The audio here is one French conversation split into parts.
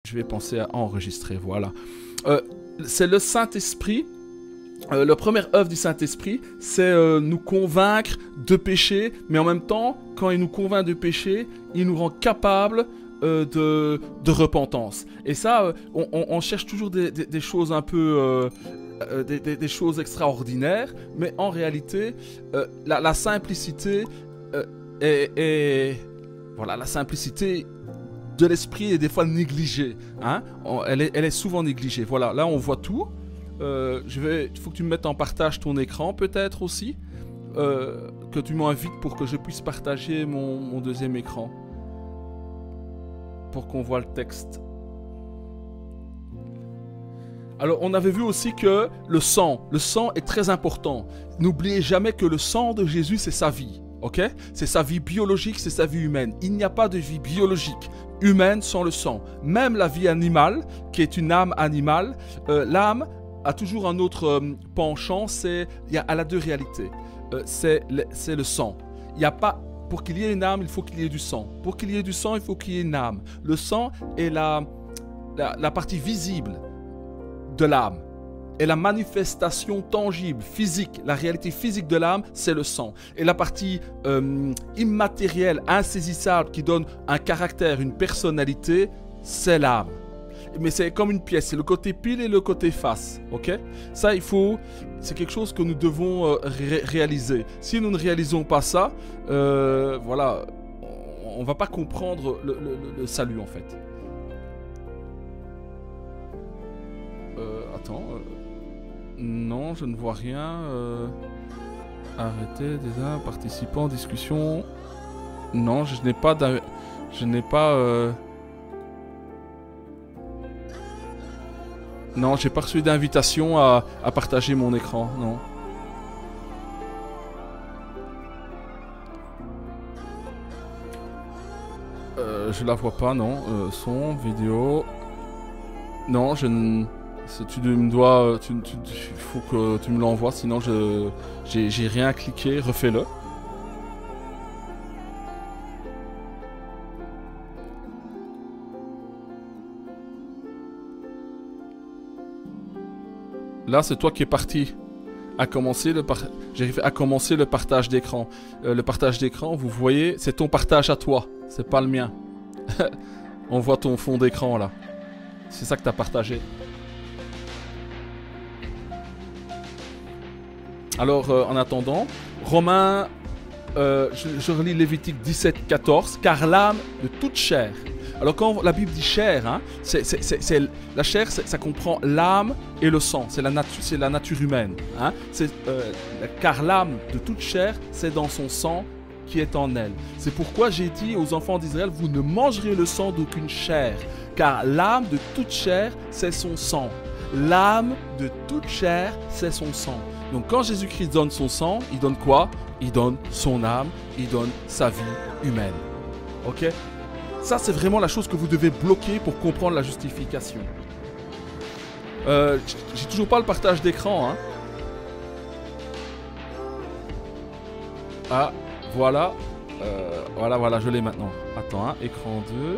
Je vais penser à enregistrer, voilà. C'est le Saint-Esprit. La première œuvre du Saint-Esprit, c'est nous convaincre de péché, mais en même temps, quand il nous convainc de péché, il nous rend capables de repentance. Et ça, on cherche toujours des choses un peu... des choses extraordinaires, mais en réalité, la simplicité voilà, la simplicité de l'esprit est des fois négligée. Hein? Elle est souvent négligée. Voilà, là on voit tout. Il faut que tu me mettes en partage ton écran peut-être aussi. Que tu m'invites pour que je puisse partager mon deuxième écran. Pour qu'on voit le texte. Alors, on avait vu aussi que le sang est très important. N'oubliez jamais que le sang de Jésus, c'est sa vie. Ok? C'est sa vie biologique, c'est sa vie humaine. Il n'y a pas de vie biologique humaine sans le sang. Même la vie animale, qui est une âme animale, l'âme a toujours un autre penchant, elle a deux réalités. C'est le sang. Il n'y a pas... Pour qu'il y ait une âme, il faut qu'il y ait du sang. Pour qu'il y ait du sang, il faut qu'il y ait une âme. Le sang est la partie visible de l'âme. Et la manifestation tangible, physique, la réalité physique de l'âme, c'est le sang. Et la partie immatérielle, insaisissable, qui donne un caractère, une personnalité, c'est l'âme. Mais c'est comme une pièce, c'est le côté pile et le côté face, ok? Ça, c'est quelque chose que nous devons réaliser. Si nous ne réalisons pas ça, voilà, on ne va pas comprendre le salut, en fait. Attends, non, je ne vois rien. Arrêtez déjà, participants, discussion. Non, je n'ai pas... Non, j'ai pas reçu d'invitation à partager mon écran, non. Je la vois pas, non. Son, vidéo... Non, je ne... Tu me dois... Il faut que tu me l'envoies, sinon j'ai rien à cliquer. Refais-le. Là, c'est toi qui es parti à commencer J'arrive à commencer le partage d'écran. Le partage d'écran, vous voyez, c'est ton partage à toi. C'est pas le mien. On voit ton fond d'écran, là. C'est ça que tu as partagé. Alors, en attendant, Romains, je relis Lévitique 17, 14. Car l'âme de toute chair... Alors quand la Bible dit chair, hein, la chair, ça comprend l'âme et le sang. C'est la nature humaine. Hein. Car l'âme de toute chair, c'est dans son sang qui est en elle. C'est pourquoi j'ai dit aux enfants d'Israël, vous ne mangerez le sang d'aucune chair. Car l'âme de toute chair, c'est son sang. L'âme de toute chair, c'est son sang. Donc quand Jésus-Christ donne son sang, il donne quoi? Il donne son âme, il donne sa vie humaine. Ok? Ça, c'est vraiment la chose que vous devez bloquer pour comprendre la justification. J'ai toujours pas le partage d'écran. Hein. Ah, voilà. Voilà, je l'ai maintenant. Attends, hein, écran 2.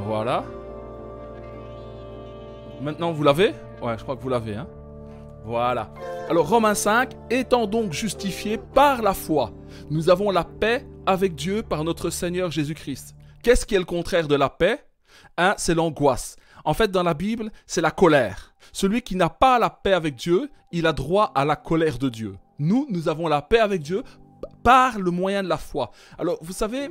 Voilà. Maintenant, vous l'avez? Ouais, je crois que vous l'avez. Hein. Voilà. Alors, Romains 5, étant donc justifiés par la foi, nous avons la paix avec Dieu par notre Seigneur Jésus-Christ. Qu'est-ce qui est le contraire de la paix? C'est l'angoisse. En fait, dans la Bible, c'est la colère. Celui qui n'a pas la paix avec Dieu, il a droit à la colère de Dieu. Nous avons la paix avec Dieu par le moyen de la foi. Alors, vous savez,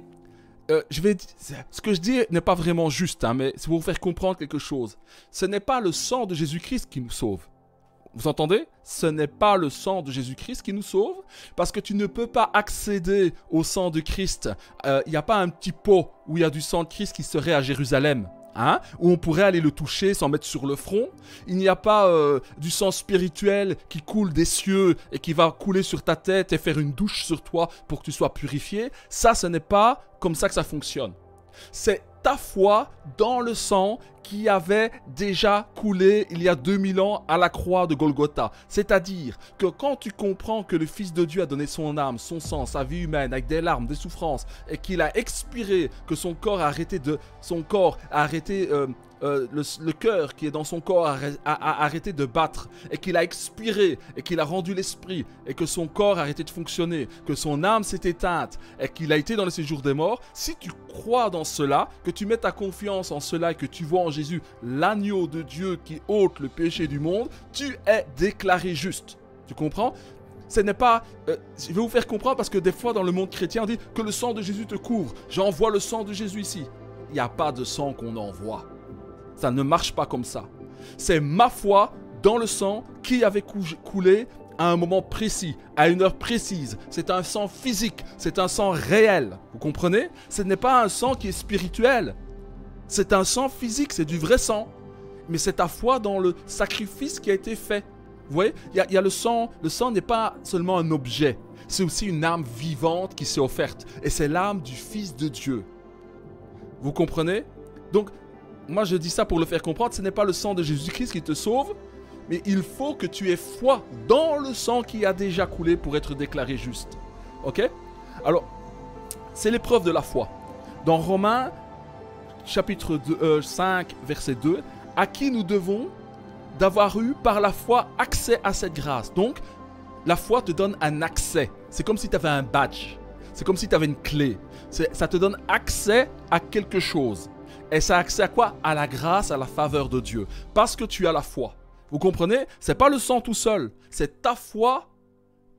ce que je dis n'est pas vraiment juste, hein, mais c'est pour vous faire comprendre quelque chose. Ce n'est pas le sang de Jésus-Christ qui nous sauve. Vous entendez? Ce n'est pas le sang de Jésus-Christ qui nous sauve, parce que tu ne peux pas accéder au sang de Christ. Il n'y a pas un petit pot où il y a du sang de Christ qui serait à Jérusalem, hein, où on pourrait aller le toucher sans mettre sur le front. Il n'y a pas du sang spirituel qui coule des cieux et qui va couler sur ta tête et faire une douche sur toi pour que tu sois purifié. Ça, ce n'est pas comme ça que ça fonctionne. C'est ta foi dans le sang qui avait déjà coulé il y a 2000 ans à la croix de Golgotha. C'est-à-dire que quand tu comprends que le Fils de Dieu a donné son âme, son sang, sa vie humaine avec des larmes, des souffrances et qu'il a expiré, que son corps a arrêté le cœur qui est dans son corps a arrêté de battre et qu'il a expiré et qu'il a rendu l'esprit et que son corps a arrêté de fonctionner, que son âme s'est éteinte et qu'il a été dans le séjour des morts, si tu crois dans cela, que tu mets ta confiance en cela et que tu vois en Jésus l'agneau de Dieu qui ôte le péché du monde, tu es déclaré juste. Tu comprends ? Ce n'est pas... je vais vous faire comprendre parce que des fois dans le monde chrétien on dit que le sang de Jésus te couvre. J'envoie le sang de Jésus ici. Il n'y a pas de sang qu'on envoie. Ça ne marche pas comme ça. C'est ma foi dans le sang qui avait coulé à un moment précis, à une heure précise. C'est un sang physique, c'est un sang réel. Vous comprenez ? Ce n'est pas un sang qui est spirituel. C'est un sang physique, c'est du vrai sang. Mais c'est ta foi dans le sacrifice qui a été fait. Vous voyez ? Il y a le sang. Le sang n'est pas seulement un objet. C'est aussi une âme vivante qui s'est offerte. Et c'est l'âme du Fils de Dieu. Vous comprenez ? Donc, moi je dis ça pour le faire comprendre, ce n'est pas le sang de Jésus-Christ qui te sauve, mais il faut que tu aies foi dans le sang qui a déjà coulé pour être déclaré juste. Ok ? Alors, c'est l'épreuve de la foi. Dans Romains, chapitre 5, verset 2, à qui nous devons d'avoir eu par la foi accès à cette grâce. Donc, la foi te donne un accès. C'est comme si tu avais un badge. C'est comme si tu avais une clé. Ça te donne accès à quelque chose. Et ça a accès à quoi ? À la grâce, à la faveur de Dieu. Parce que tu as la foi. Vous comprenez ? C'est pas le sang tout seul. C'est ta foi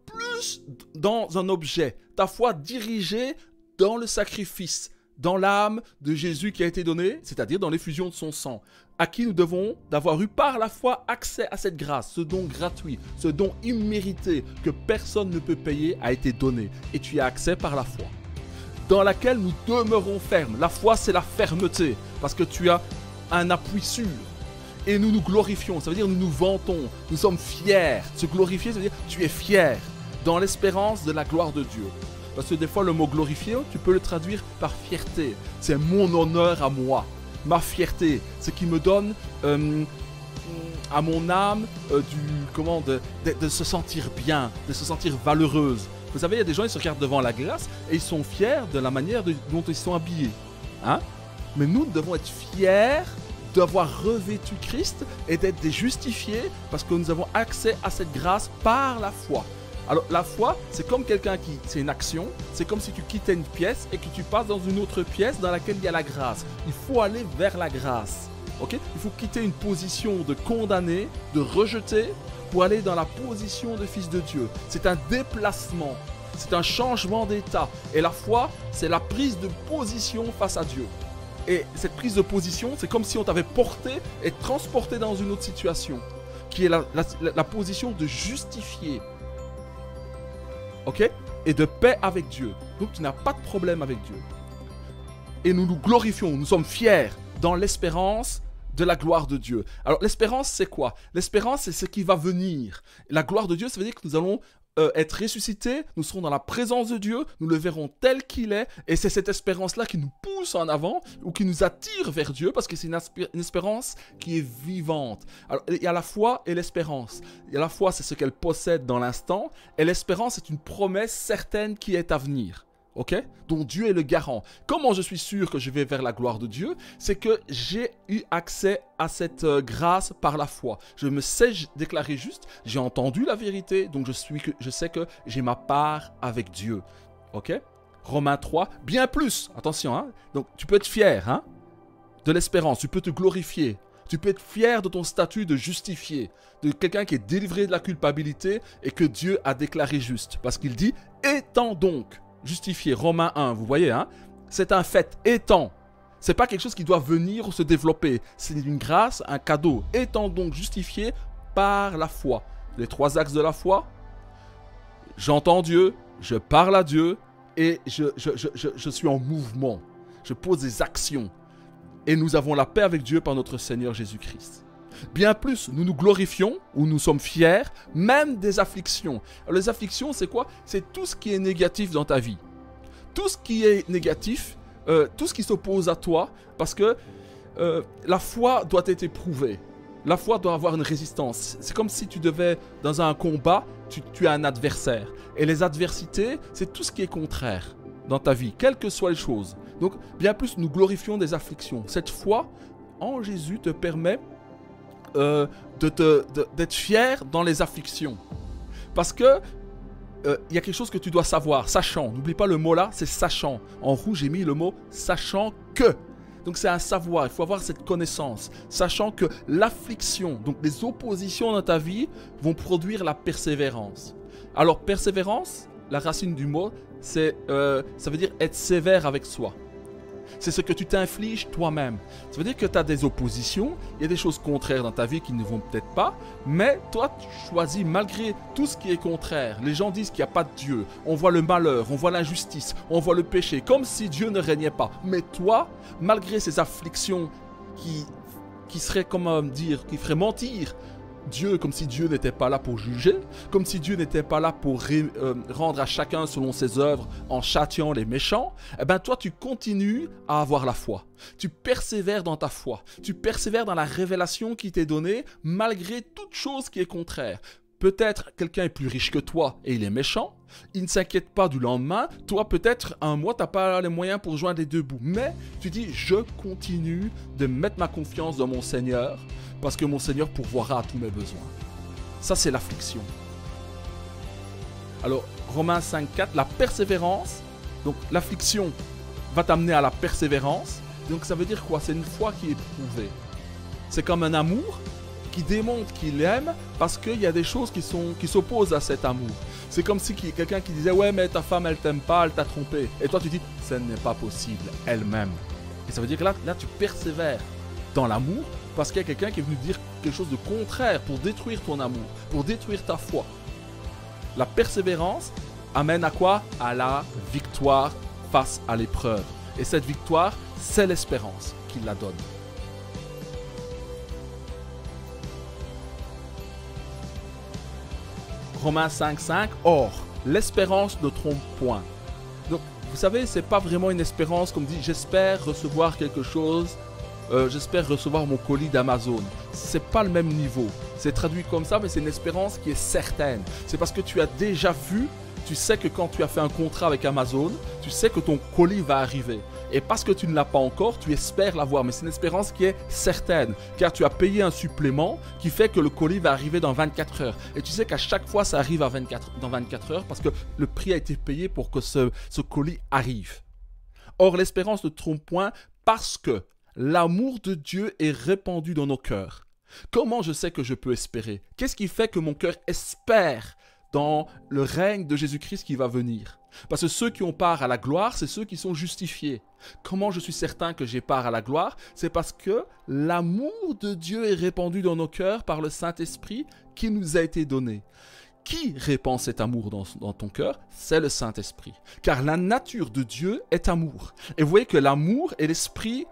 plus dans un objet. Ta foi dirigée dans le sacrifice, dans l'âme de Jésus qui a été donnée, c'est-à-dire dans l'effusion de son sang. À qui nous devons d'avoir eu par la foi accès à cette grâce, ce don gratuit, ce don immérité que personne ne peut payer a été donné. Et tu y as accès par la foi. Dans laquelle nous demeurons fermes. La foi, c'est la fermeté, parce que tu as un appui sûr. Et nous nous glorifions, ça veut dire nous nous vantons, nous sommes fiers. Se glorifier, ça veut dire tu es fier, dans l'espérance de la gloire de Dieu. Parce que des fois, le mot glorifier, tu peux le traduire par fierté. C'est mon honneur à moi, ma fierté, ce qui me donne à mon âme de se sentir bien, de se sentir valeureuse. Vous savez, il y a des gens, ils se regardent devant la glace et ils sont fiers de la manière dont ils sont habillés. Hein? Mais nous devons être fiers d'avoir revêtu Christ et d'être des justifiés parce que nous avons accès à cette grâce par la foi. Alors, la foi, c'est comme c'est une action, c'est comme si tu quittais une pièce et que tu passes dans une autre pièce dans laquelle il y a la grâce. Il faut aller vers la grâce. Okay? Il faut quitter une position de condamné, de rejeté, pour aller dans la position de fils de Dieu. C'est un déplacement, c'est un changement d'état. Et la foi, c'est la prise de position face à Dieu. Et cette prise de position, c'est comme si on t'avait porté et transporté dans une autre situation, qui est la position de justifié. Ok ? Et de paix avec Dieu. Donc tu n'as pas de problème avec Dieu. Et nous nous glorifions, nous sommes fiers dans l'espérance de la gloire de Dieu. Alors l'espérance, c'est quoi ? L'espérance, c'est ce qui va venir. La gloire de Dieu, ça veut dire que nous allons être ressuscités, nous serons dans la présence de Dieu, nous le verrons tel qu'il est, et c'est cette espérance-là qui nous pousse en avant, ou qui nous attire vers Dieu, parce que c'est une espérance qui est vivante. Alors il y a la foi et l'espérance. Il y a la foi, c'est ce qu'elle possède dans l'instant, et l'espérance, c'est une promesse certaine qui est à venir. Ok, dont Dieu est le garant. Comment je suis sûr que je vais vers la gloire de Dieu? C'est que j'ai eu accès à cette grâce par la foi. Je me sais déclarer juste, j'ai entendu la vérité, donc je sais que j'ai ma part avec Dieu. Ok, Romains 3, bien plus, attention, hein? Donc tu peux être fier de l'espérance, tu peux te glorifier. Tu peux être fier de ton statut de justifié, de quelqu'un qui est délivré de la culpabilité et que Dieu a déclaré juste. Parce qu'il dit, étant donc justifié, Romains 1, vous voyez, c'est un fait, étant. C'est pas quelque chose qui doit venir ou se développer. C'est une grâce, un cadeau. Étant donc justifié par la foi. Les 3 axes de la foi. J'entends Dieu, je parle à Dieu et je suis en mouvement. Je pose des actions. Et nous avons la paix avec Dieu par notre Seigneur Jésus-Christ. Bien plus, nous nous glorifions, ou nous sommes fiers, même des afflictions. Alors, les afflictions, c'est quoi? C'est tout ce qui est négatif dans ta vie. Tout ce qui est négatif, tout ce qui s'oppose à toi, parce que la foi doit être éprouvée. La foi doit avoir une résistance. C'est comme si tu devais, dans un combat, tu as un adversaire. Et les adversités, c'est tout ce qui est contraire dans ta vie, quelles que soient les choses. Donc, bien plus, nous glorifions des afflictions. Cette foi en Jésus te permet d'être fier dans les afflictions. Parce que il y a quelque chose que tu dois savoir, sachant. N'oublie pas le mot là, c'est sachant. En rouge, j'ai mis le mot sachant que. Donc c'est un savoir, il faut avoir cette connaissance. Sachant que l'affliction, donc les oppositions dans ta vie, vont produire la persévérance. Alors persévérance, la racine du mot, ça veut dire être sévère avec soi. C'est ce que tu t'infliges toi-même. Ça veut dire que tu as des oppositions, il y a des choses contraires dans ta vie qui ne vont peut-être pas, mais toi tu choisis malgré tout ce qui est contraire. Les gens disent qu'il n'y a pas de Dieu, on voit le malheur, on voit l'injustice, on voit le péché, comme si Dieu ne régnait pas. Mais toi, malgré ces afflictions qui seraient, comment dire, qui feraient mentir Dieu, comme si Dieu n'était pas là pour juger, comme si Dieu n'était pas là pour rendre à chacun selon ses œuvres en châtiant les méchants, eh bien toi tu continues à avoir la foi. Tu persévères dans ta foi. Tu persévères dans la révélation qui t'est donnée malgré toute chose qui est contraire. Peut-être quelqu'un est plus riche que toi et il est méchant. Il ne s'inquiète pas du lendemain. Toi, peut-être, un mois, tu n'as pas les moyens pour joindre les deux bouts. Mais tu dis, je continue de mettre ma confiance dans mon Seigneur parce que mon Seigneur pourvoira à tous mes besoins. Ça, c'est l'affliction. Alors, Romains 5,4, la persévérance. Donc, l'affliction va t'amener à la persévérance. Donc, ça veut dire quoi? C'est une foi qui est éprouvée. C'est comme un amour qui démontre qu'il aime parce qu'il y a des choses qui s'opposent à cet amour. C'est comme si quelqu'un qui disait « Ouais, mais ta femme, elle t'aime pas, elle t'a trompé. » Et toi, tu dis « Ce n'est pas possible, elle m'aime. » Et ça veut dire que là, tu persévères dans l'amour parce qu'il y a quelqu'un qui est venu dire quelque chose de contraire pour détruire ton amour, pour détruire ta foi. La persévérance amène à quoi? À la victoire face à l'épreuve. Et cette victoire, c'est l'espérance qui la donne. Romains 5,5, or, l'espérance ne trompe point. Donc, vous savez, c'est pas vraiment une espérance comme dit, j'espère recevoir quelque chose, j'espère recevoir mon colis d'Amazon. C'est pas le même niveau. C'est traduit comme ça, mais c'est une espérance qui est certaine. C'est parce que tu as déjà vu, tu sais que quand tu as fait un contrat avec Amazon, tu sais que ton colis va arriver. Et parce que tu ne l'as pas encore, tu espères l'avoir. Mais c'est une espérance qui est certaine. Car tu as payé un supplément qui fait que le colis va arriver dans 24 heures. Et tu sais qu'à chaque fois, ça arrive dans 24 heures parce que le prix a été payé pour que ce colis arrive. Or, l'espérance ne trompe point parce que l'amour de Dieu est répandu dans nos cœurs. Comment je sais que je peux espérer? Qu'est-ce qui fait que mon cœur espère dans le règne de Jésus-Christ qui va venir? Parce que ceux qui ont part à la gloire, c'est ceux qui sont justifiés. Comment je suis certain que j'ai part à la gloire? C'est parce que l'amour de Dieu est répandu dans nos cœurs par le Saint-Esprit qui nous a été donné. Qui répand cet amour dans ton cœur? C'est le Saint-Esprit. Car la nature de Dieu est amour. Et vous voyez que l'amour et l'Esprit,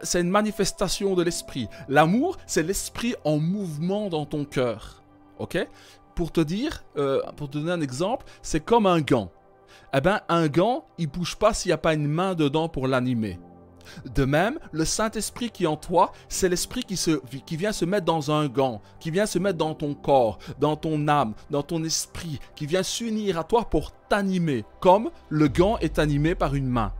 c'est une manifestation de l'Esprit. L'amour, c'est l'Esprit en mouvement dans ton cœur. Ok? Pour te donner un exemple, c'est comme un gant. Eh bien, un gant, il ne bouge pas s'il n'y a pas une main dedans pour l'animer. De même, le Saint-Esprit qui est en toi, c'est l'Esprit qui vient se mettre dans un gant, qui vient se mettre dans ton corps, dans ton âme, dans ton esprit, qui vient s'unir à toi pour t'animer, comme le gant est animé par une main.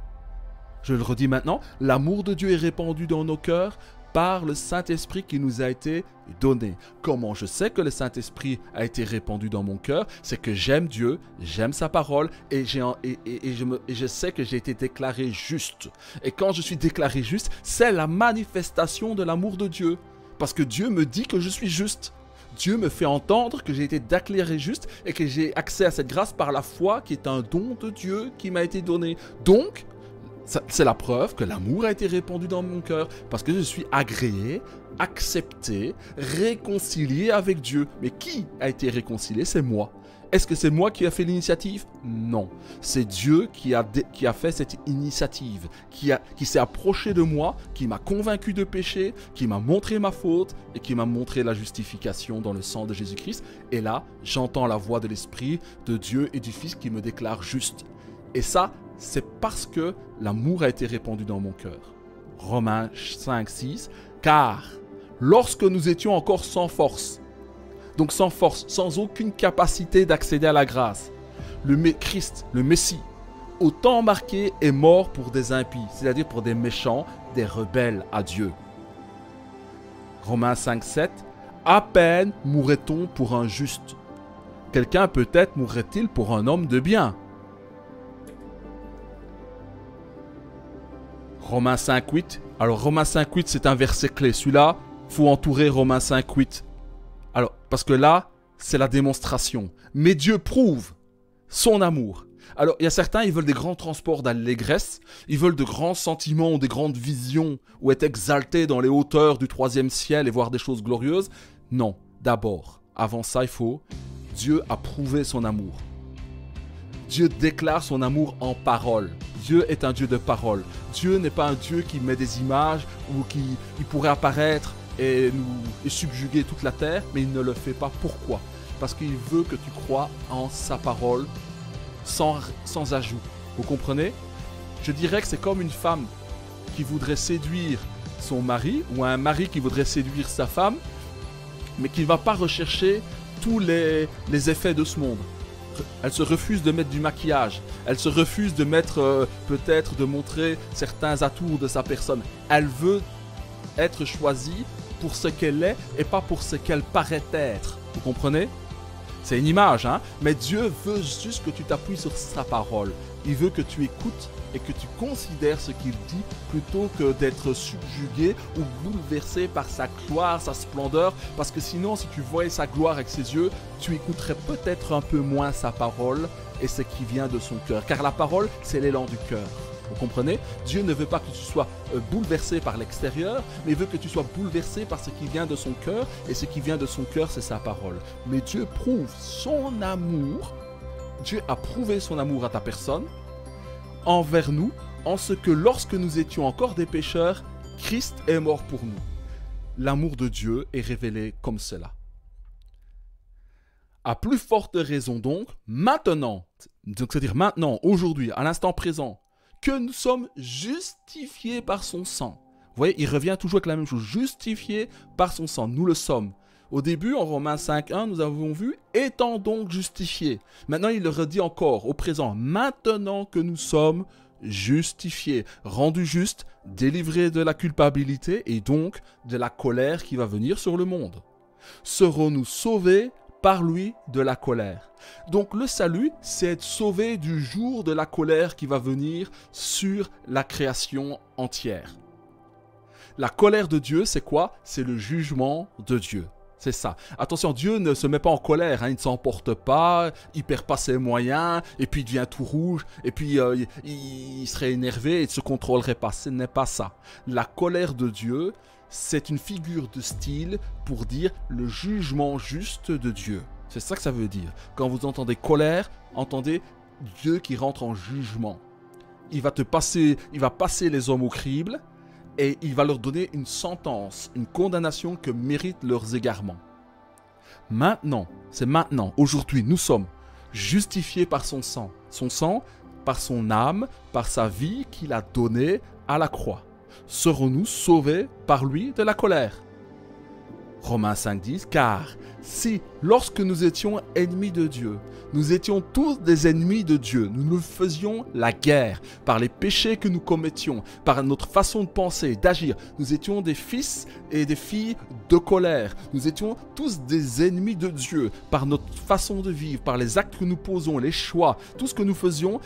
Je le redis maintenant, l'amour de Dieu est répandu dans nos cœurs par le Saint-Esprit qui nous a été donné. Comment je sais que le Saint-Esprit a été répandu dans mon cœur? C'est que j'aime Dieu, j'aime sa parole et je sais que j'ai été déclaré juste. Et quand je suis déclaré juste, c'est la manifestation de l'amour de Dieu. Parce que Dieu me dit que je suis juste. Dieu me fait entendre que j'ai été déclaré juste et que j'ai accès à cette grâce par la foi qui est un don de Dieu qui m'a été donné. Donc, c'est la preuve que l'amour a été répandu dans mon cœur parce que je suis agréé, accepté, réconcilié avec Dieu. Mais qui a été réconcilié? C'est moi. Est-ce que c'est moi qui a fait l'initiative? Non. C'est Dieu qui a fait cette initiative, qui s'est approché de moi, qui m'a convaincu de péché, qui m'a montré ma faute et qui m'a montré la justification dans le sang de Jésus-Christ. Et là, j'entends la voix de l'Esprit, de Dieu et du Fils qui me déclare juste. Et ça, c'est parce que l'amour a été répandu dans mon cœur. Romains 5, 6. Car lorsque nous étions encore sans force, donc sans force, sans aucune capacité d'accéder à la grâce, Christ, le Messie, au temps marqué, est mort pour des impies, c'est-à-dire pour des méchants, des rebelles à Dieu. Romains 5, 7. À peine mourrait-on pour un juste. Quelqu'un peut-être mourrait-il pour un homme de bien. Romains 5, 8. Alors Romains 5, 8, c'est un verset clé. Celui-là, il faut entourer Romains 5, 8. Alors, parce que là, c'est la démonstration. Mais Dieu prouve son amour. Alors, il y a certains, ils veulent des grands transports d'allégresse, ils veulent de grands sentiments ou des grandes visions, ou être exaltés dans les hauteurs du troisième ciel et voir des choses glorieuses. Non, d'abord, avant ça, il faut... Dieu a prouvé son amour. Dieu déclare son amour en parole. Dieu est un Dieu de parole. Dieu n'est pas un Dieu qui met des images ou qui pourrait apparaître et subjuguer toute la terre, mais il ne le fait pas. Pourquoi? Parce qu'il veut que tu crois en sa parole sans ajout. Vous comprenez? Je dirais que c'est comme une femme qui voudrait séduire son mari ou un mari qui voudrait séduire sa femme, mais qui ne va pas rechercher tous les effets de ce monde. Elle se refuse de mettre du maquillage. Elle se refuse de mettre, peut-être, de montrer certains atours de sa personne. Elle veut être choisie pour ce qu'elle est et pas pour ce qu'elle paraît être. Vous comprenez? C'est une image, hein? Mais Dieu veut juste que tu t'appuies sur sa parole. Il veut que tu écoutes et que tu considères ce qu'il dit plutôt que d'être subjugué ou bouleversé par sa gloire, sa splendeur. Parce que sinon, si tu voyais sa gloire avec ses yeux, tu écouterais peut-être un peu moins sa parole et ce qui vient de son cœur. Car la parole, c'est l'élan du cœur. Vous comprenez? Dieu ne veut pas que tu sois bouleversé par l'extérieur, mais il veut que tu sois bouleversé par ce qui vient de son cœur. Et ce qui vient de son cœur, c'est sa parole. Mais Dieu prouve son amour. Dieu a prouvé son amour à ta personne envers nous, en ce que lorsque nous étions encore des pécheurs, Christ est mort pour nous. L'amour de Dieu est révélé comme cela. À plus forte raison donc, maintenant, c'est-à-dire maintenant, aujourd'hui, à l'instant présent, que nous sommes justifiés par son sang. Vous voyez, il revient toujours avec la même chose, justifiés par son sang, nous le sommes. Au début, en Romains 5.1, nous avons vu « étant donc justifiés ». Maintenant, il le redit encore, au présent, « maintenant que nous sommes justifiés », rendus justes, délivrés de la culpabilité et donc de la colère qui va venir sur le monde. Serons-nous sauvés par lui de la colère? Donc le salut, c'est être sauvé du jour de la colère qui va venir sur la création entière. La colère de Dieu, c'est quoi? C'est le jugement de Dieu. C'est ça. Attention, Dieu ne se met pas en colère, hein, il ne s'emporte pas, il perd pas ses moyens, et puis il devient tout rouge, et puis il serait énervé et il ne se contrôlerait pas. Ce n'est pas ça. La colère de Dieu, c'est une figure de style pour dire le jugement juste de Dieu. C'est ça que ça veut dire. Quand vous entendez colère, entendez Dieu qui rentre en jugement. Il va passer les hommes au crible, et il va leur donner une sentence, une condamnation que méritent leurs égarements. Maintenant, c'est maintenant, aujourd'hui, nous sommes justifiés par son sang. Son sang, par son âme, par sa vie qu'il a donnée à la croix. Serons-nous sauvés par lui de la colère? Romains 5.10, car si, lorsque nous étions ennemis de Dieu, nous étions tous des ennemis de Dieu, nous nous faisions la guerre par les péchés que nous commettions, par notre façon de penser, d'agir. Nous étions des fils et des filles de colère. Nous étions tous des ennemis de Dieu par notre façon de vivre, par les actes que nous posons, les choix. Tout ce que nous faisions,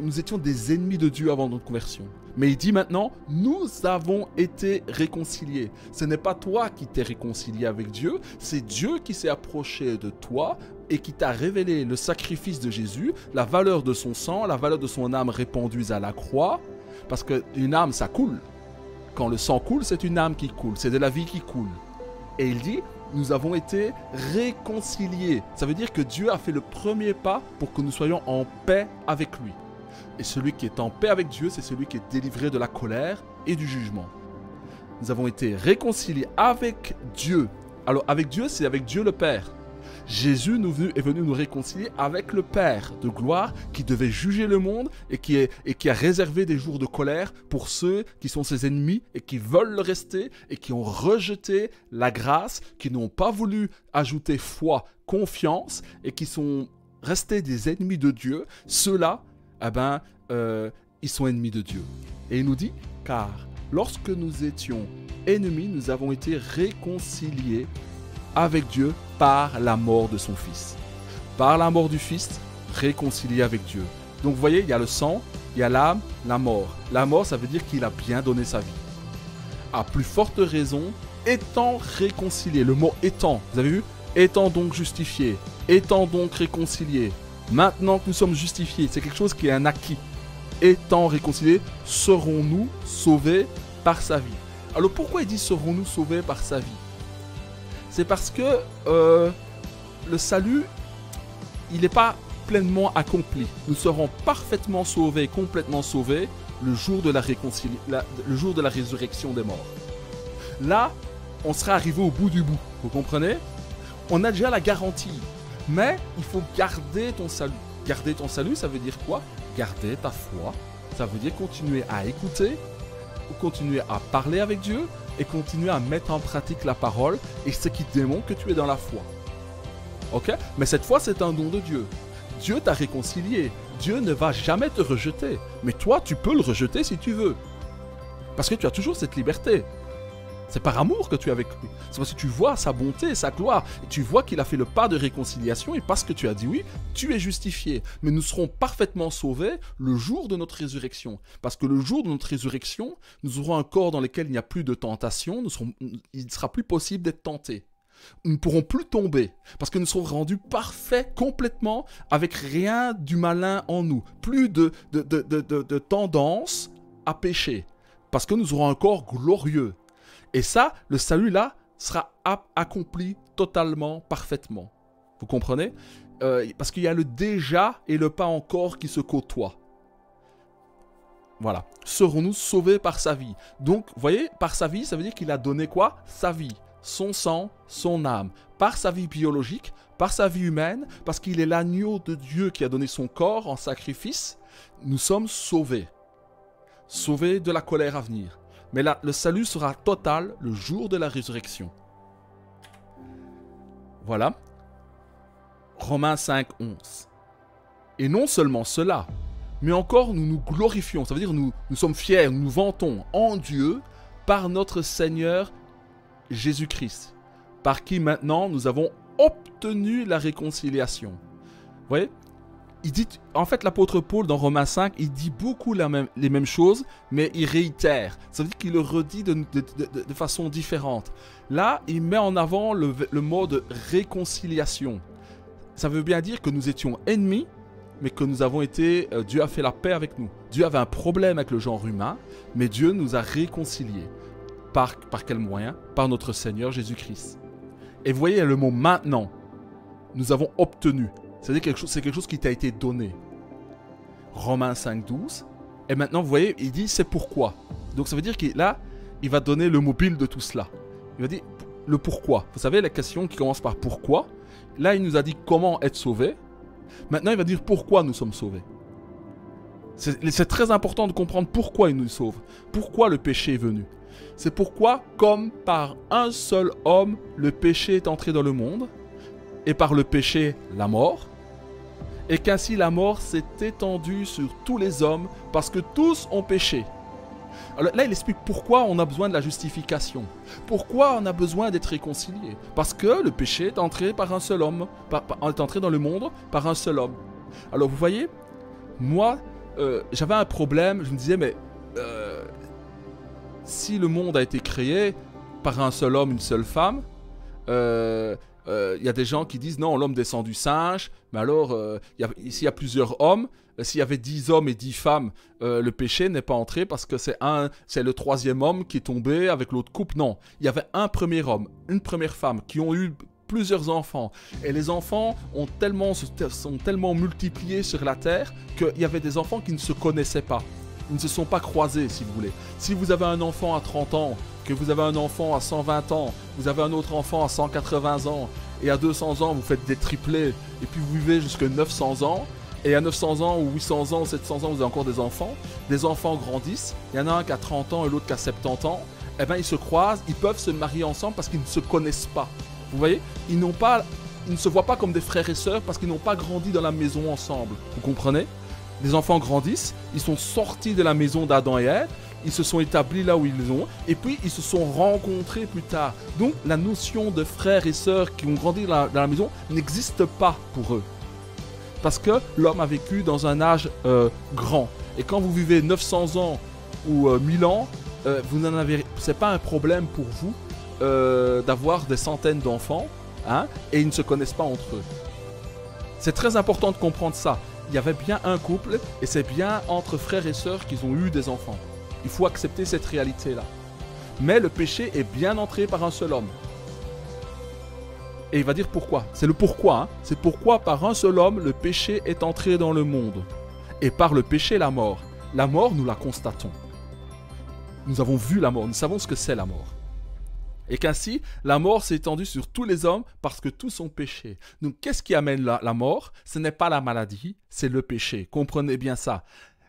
nous étions des ennemis de Dieu avant notre conversion. Mais il dit maintenant, nous avons été réconciliés. Ce n'est pas toi qui t'es réconcilié avec Dieu, c'est Dieu qui s'est approché de toi et qui t'a révélé le sacrifice de Jésus, la valeur de son sang, la valeur de son âme répandue à la croix. Parce qu'une âme, ça coule. Quand le sang coule, c'est une âme qui coule, c'est de la vie qui coule. Et il dit, nous avons été réconciliés. Ça veut dire que Dieu a fait le premier pas pour que nous soyons en paix avec lui. Et celui qui est en paix avec Dieu, c'est celui qui est délivré de la colère et du jugement. Nous avons été réconciliés avec Dieu. Alors avec Dieu, c'est avec Dieu le Père. Jésus est venu nous réconcilier avec le Père de gloire qui devait juger le monde et qui a réservé des jours de colère pour ceux qui sont ses ennemis et qui veulent le rester et qui ont rejeté la grâce, qui n'ont pas voulu ajouter foi, confiance et qui sont restés des ennemis de Dieu. Ceux-là, ils sont ennemis de Dieu. Et il nous dit, car lorsque nous étions ennemis, nous avons été réconciliés avec Dieu par la mort de son Fils. Par la mort du Fils, réconcilié avec Dieu. Donc vous voyez, il y a le sang, il y a l'âme, la mort. La mort, ça veut dire qu'il a bien donné sa vie. À plus forte raison, étant réconcilié. Le mot étant, vous avez vu? Étant donc justifié, étant donc réconcilié. Maintenant que nous sommes justifiés, c'est quelque chose qui est un acquis. Étant réconciliés, serons-nous sauvés par sa vie. Alors pourquoi il dit serons-nous sauvés par sa vie? C'est parce que le salut, il n'est pas pleinement accompli. Nous serons parfaitement sauvés, complètement sauvés, le jour de la résurrection des morts. Là, on sera arrivé au bout du bout. Vous comprenez? On a déjà la garantie. Mais il faut garder ton salut. Garder ton salut, ça veut dire quoi? Garder ta foi. Ça veut dire continuer à écouter, continuer à parler avec Dieu et continuer à mettre en pratique la parole et ce qui démontre que tu es dans la foi. Ok? Mais cette fois, c'est un don de Dieu. Dieu t'a réconcilié. Dieu ne va jamais te rejeter. Mais toi, tu peux le rejeter si tu veux. Parce que tu as toujours cette liberté. C'est par amour que tu es avec lui. C'est parce que tu vois sa bonté, sa gloire. Et tu vois qu'il a fait le pas de réconciliation. Et parce que tu as dit oui, tu es justifié. Mais nous serons parfaitement sauvés le jour de notre résurrection. Parce que le jour de notre résurrection, nous aurons un corps dans lequel il n'y a plus de tentation. Il ne sera plus possible d'être tenté. Nous ne pourrons plus tomber. Parce que nous serons rendus parfaits complètement avec rien du malin en nous. Plus de tendance à pécher. Parce que nous aurons un corps glorieux. Et ça, le salut là, sera accompli totalement, parfaitement. Vous comprenez? Parce qu'il y a le déjà et le pas encore qui se côtoient. Voilà. Serons-nous sauvés par sa vie? Donc, vous voyez, par sa vie, ça veut dire qu'il a donné quoi? Sa vie, son sang, son âme. Par sa vie biologique, par sa vie humaine, parce qu'il est l'agneau de Dieu qui a donné son corps en sacrifice, nous sommes sauvés. Sauvés de la colère à venir. Mais là, le salut sera total le jour de la résurrection. Voilà. Romains 5, 11. Et non seulement cela, mais encore nous nous glorifions. Ça veut dire nous sommes fiers, nous nous vantons en Dieu par notre Seigneur Jésus-Christ, par qui maintenant nous avons obtenu la réconciliation. Vous voyez? Il dit, en fait, l'apôtre Paul, dans Romains 5, il dit beaucoup les mêmes choses, mais il réitère. Ça veut dire qu'il le redit de façon différente. Là, il met en avant le mot de réconciliation. Ça veut bien dire que nous étions ennemis, mais que nous avons été... Dieu a fait la paix avec nous. Dieu avait un problème avec le genre humain, mais Dieu nous a réconciliés. Par quel moyen? Par notre Seigneur Jésus-Christ. Et vous voyez le mot « maintenant ». Nous avons obtenu. C'est-à-dire que c'est quelque chose qui t'a été donné. Romains 5, 12. Et maintenant, vous voyez, il dit c'est pourquoi. Donc ça veut dire que là, il va donner le mobile de tout cela. Il va dire le pourquoi. Vous savez, la question qui commence par pourquoi. Là, il nous a dit comment être sauvé. Maintenant, il va dire pourquoi nous sommes sauvés. C'est très important de comprendre pourquoi il nous sauve. Pourquoi le péché est venu. C'est pourquoi, comme par un seul homme, le péché est entré dans le monde. Et par le péché, la mort, et qu'ainsi la mort s'est étendue sur tous les hommes, parce que tous ont péché. Alors là, il explique pourquoi on a besoin de la justification. Pourquoi on a besoin d'être réconcilié. Parce que le péché est entré par un seul homme, est entré dans le monde par un seul homme. Alors vous voyez, moi, j'avais un problème, je me disais, mais si le monde a été créé par un seul homme, une seule femme, y a des gens qui disent non, l'homme descend du singe, mais alors s'il y a plusieurs hommes, s'il y avait 10 hommes et 10 femmes, le péché n'est pas entré parce que c'est le troisième homme qui est tombé avec l'autre couple. Non, il y avait un premier homme, une première femme qui ont eu plusieurs enfants. Et les enfants sont tellement multipliés sur la terre qu'il y avait des enfants qui ne se connaissaient pas. Ils ne se sont pas croisés, si vous voulez. Si vous avez un enfant à 30 ans, que vous avez un enfant à 120 ans, vous avez un autre enfant à 180 ans, et à 200 ans, vous faites des triplés, et puis vous vivez jusqu'à 900 ans, et à 900 ans, ou 800 ans, ou 700 ans, vous avez encore des enfants grandissent, il y en a un qui a 30 ans et l'autre qui a 70 ans, eh bien ils se croisent, ils peuvent se marier ensemble parce qu'ils ne se connaissent pas. Vous voyez, ils ne se voient pas comme des frères et sœurs parce qu'ils n'ont pas grandi dans la maison ensemble. Vous comprenez? Les enfants grandissent, ils sont sortis de la maison d'Adam et Ève, ils se sont établis là où ils sont, et puis ils se sont rencontrés plus tard. Donc la notion de frères et sœurs qui ont grandi dans la maison n'existe pas pour eux. Parce que l'homme a vécu dans un âge grand. Et quand vous vivez 900 ans ou 1000 ans, c'est pas un problème pour vous d'avoir des centaines d'enfants, hein, et ils ne se connaissent pas entre eux. C'est très important de comprendre ça. Il y avait bien un couple, et c'est bien entre frères et sœurs qu'ils ont eu des enfants. Il faut accepter cette réalité-là. Mais le péché est bien entré par un seul homme. Et il va dire pourquoi. C'est le pourquoi. Hein. C'est pourquoi par un seul homme, le péché est entré dans le monde. Et par le péché, la mort. La mort, nous la constatons. Nous avons vu la mort. Nous savons ce que c'est la mort. Et qu'ainsi, la mort s'est étendue sur tous les hommes parce que tous ont péché. Donc, qu'est-ce qui amène la mort? Ce n'est pas la maladie, c'est le péché. Comprenez bien ça.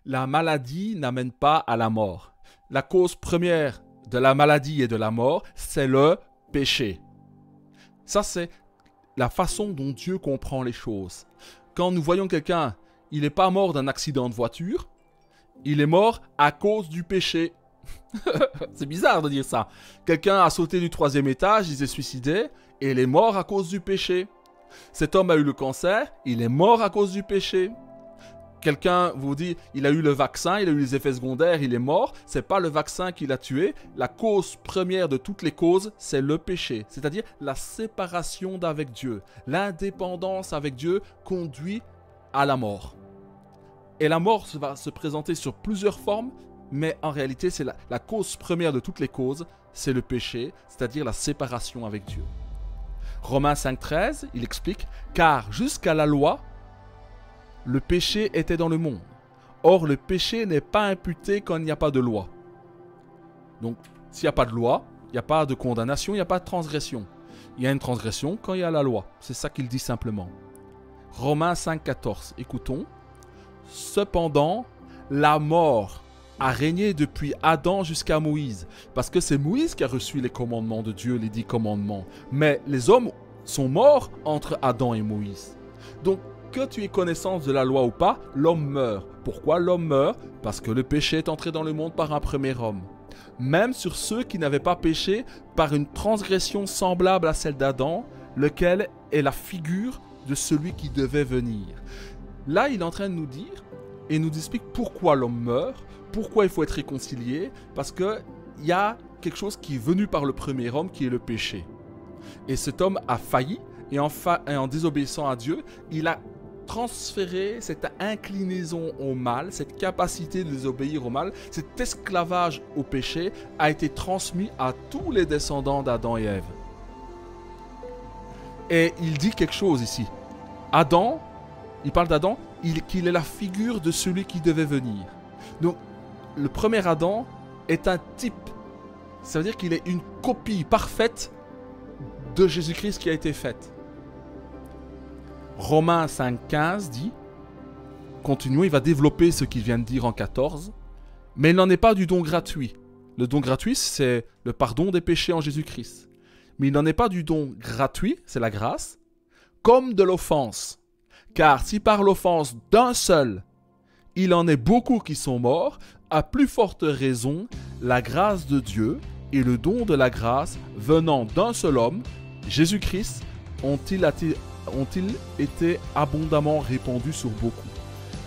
La maladie n'amène pas à la mort. La cause première de la maladie et de la mort, c'est le péché. Ça, c'est la façon dont Dieu comprend les choses. Quand nous voyons quelqu'un, il n'est pas mort d'un accident de voiture, il est mort à cause du péché. C'est bizarre de dire ça. Quelqu'un a sauté du 3e étage, il s'est suicidé, et il est mort à cause du péché. Cet homme a eu le cancer, il est mort à cause du péché. Quelqu'un vous dit, il a eu le vaccin, il a eu les effets secondaires, il est mort. C'est pas le vaccin qui l'a tué. La cause première de toutes les causes, c'est le péché. C'est-à-dire la séparation d'avec Dieu. L'indépendance avec Dieu conduit à la mort. Et la mort va se présenter sur plusieurs formes, mais en réalité, c'est la cause première de toutes les causes, c'est le péché, c'est-à-dire la séparation avec Dieu. Romains 5,13, il explique, « Car jusqu'à la loi, le péché était dans le monde. Or, le péché n'est pas imputé quand il n'y a pas de loi. » Donc, s'il n'y a pas de loi, il n'y a pas de condamnation, il n'y a pas de transgression. Il y a une transgression quand il y a la loi. C'est ça qu'il dit simplement. Romains 5,14, écoutons. « Cependant, la mort a régné depuis Adam jusqu'à Moïse. » Parce que c'est Moïse qui a reçu les commandements de Dieu, les 10 commandements. Mais les hommes sont morts entre Adam et Moïse. Donc, que tu aies connaissance de la loi ou pas, l'homme meurt. Pourquoi l'homme meurt? Parce que le péché est entré dans le monde par un premier homme. Même sur ceux qui n'avaient pas péché par une transgression semblable à celle d'Adam, lequel est la figure de celui qui devait venir. Là, il est en train de nous dire, et il nous explique pourquoi l'homme meurt, pourquoi il faut être réconcilié, parce qu'il y a quelque chose qui est venu par le premier homme, qui est le péché. Et cet homme a failli, et en désobéissant à Dieu, il a transféré cette inclinaison au mal, cette capacité de désobéir au mal, cet esclavage au péché a été transmis à tous les descendants d'Adam et Ève. Et il dit quelque chose ici. Adam, il parle d'Adam, qu'il est la figure de celui qui devait venir. Donc, le premier Adam est un type. Ça veut dire qu'il est une copie parfaite de Jésus-Christ qui a été faite. Romains 5,15 dit, continuons, il va développer ce qu'il vient de dire en 14, mais il n'en est pas du don gratuit. Le don gratuit, c'est le pardon des péchés en Jésus-Christ. Mais il n'en est pas du don gratuit, c'est la grâce, comme de l'offense. Car si par l'offense d'un seul, il en est beaucoup qui sont morts, à plus forte raison, la grâce de Dieu et le don de la grâce venant d'un seul homme, Jésus-Christ, ont-ils été abondamment répandus sur beaucoup.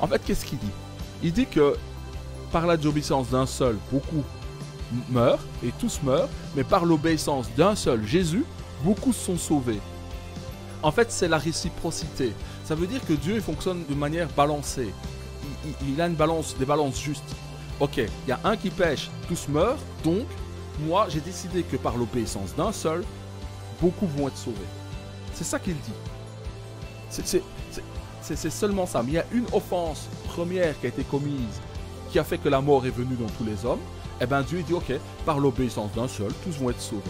En fait, qu'est-ce qu'il dit? Il dit que par la désobéissance d'un seul, beaucoup meurent, et tous meurent, mais par l'obéissance d'un seul, Jésus, beaucoup sont sauvés. En fait, c'est la réciprocité. Ça veut dire que Dieu fonctionne de manière balancée. Il a des balances justes. Ok, il y a un qui pêche, tous meurent, donc moi j'ai décidé que par l'obéissance d'un seul, beaucoup vont être sauvés. C'est ça qu'il dit. C'est seulement ça. Mais il y a une offense première qui a été commise, qui a fait que la mort est venue dans tous les hommes. Et bien Dieu dit, ok, par l'obéissance d'un seul, tous vont être sauvés.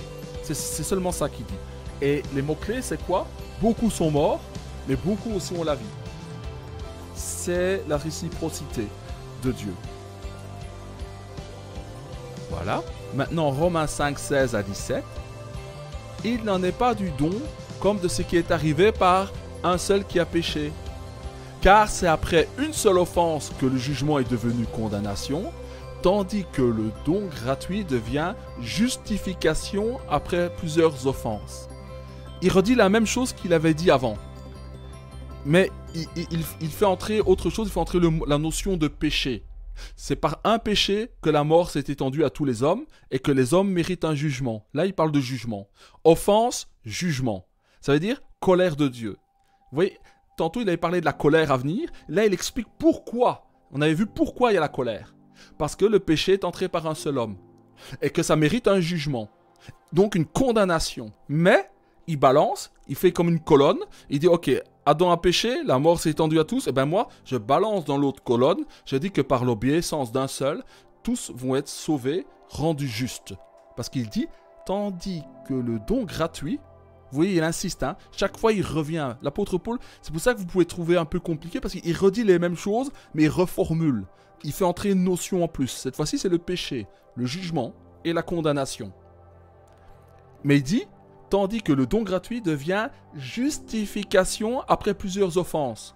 C'est seulement ça qu'il dit. Et les mots-clés, c'est quoi? Beaucoup sont morts, mais beaucoup aussi ont la vie. C'est la réciprocité de Dieu. Voilà. Maintenant, Romains 5, 16 à 17. Il n'en est pas du don comme de ce qui est arrivé par un seul qui a péché. Car c'est après une seule offense que le jugement est devenu condamnation, tandis que le don gratuit devient justification après plusieurs offenses. Il redit la même chose qu'il avait dit avant. Mais il fait entrer autre chose, il fait entrer la notion de péché. C'est par un péché que la mort s'est étendue à tous les hommes et que les hommes méritent un jugement. Là, il parle de jugement. Offense, jugement. Ça veut dire colère de Dieu. Vous voyez, tantôt il avait parlé de la colère à venir. Là, il explique pourquoi. On avait vu pourquoi il y a la colère. Parce que le péché est entré par un seul homme. Et que ça mérite un jugement. Donc une condamnation. Mais il balance, il fait comme une colonne. Il dit, ok, Adam a péché, la mort s'est étendue à tous. Et bien moi, je balance dans l'autre colonne. Je dis que par l'obéissance d'un seul, tous vont être sauvés, rendus justes. Parce qu'il dit, tandis que le don gratuit, vous voyez, il insiste, hein, chaque fois il revient. L'apôtre Paul, c'est pour ça que vous pouvez trouver un peu compliqué, parce qu'il redit les mêmes choses, mais il reformule. Il fait entrer une notion en plus. Cette fois-ci, c'est le péché, le jugement et la condamnation. Mais il dit, tandis que le don gratuit devient justification après plusieurs offenses.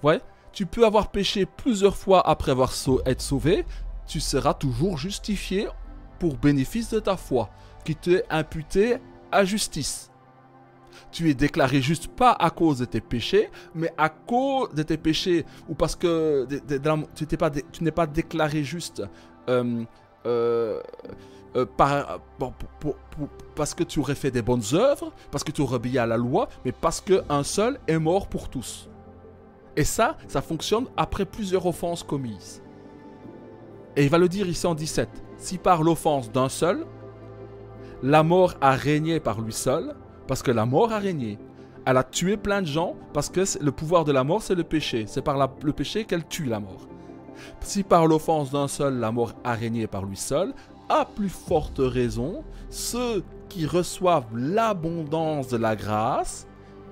Ouais, tu peux avoir péché plusieurs fois après avoir être sauvé, tu seras toujours justifié pour bénéfice de ta foi, qui t'est imputée à justice. Tu es déclaré juste pas à cause de tes péchés, mais à cause de tes péchés, ou parce que tu n'es pas déclaré juste parce que tu aurais fait des bonnes œuvres, parce que tu aurais obéi à la loi, mais parce qu'un seul est mort pour tous. Et ça fonctionne après plusieurs offenses commises. Et il va le dire ici en 17. Si par l'offense d'un seul, la mort a régné par lui seul, parce que la mort a régné. Elle a tué plein de gens, parce que le pouvoir de la mort, c'est le péché. C'est par le péché qu'elle tue la mort. Si par l'offense d'un seul, la mort a régné par lui seul, à plus forte raison, ceux qui reçoivent l'abondance de la grâce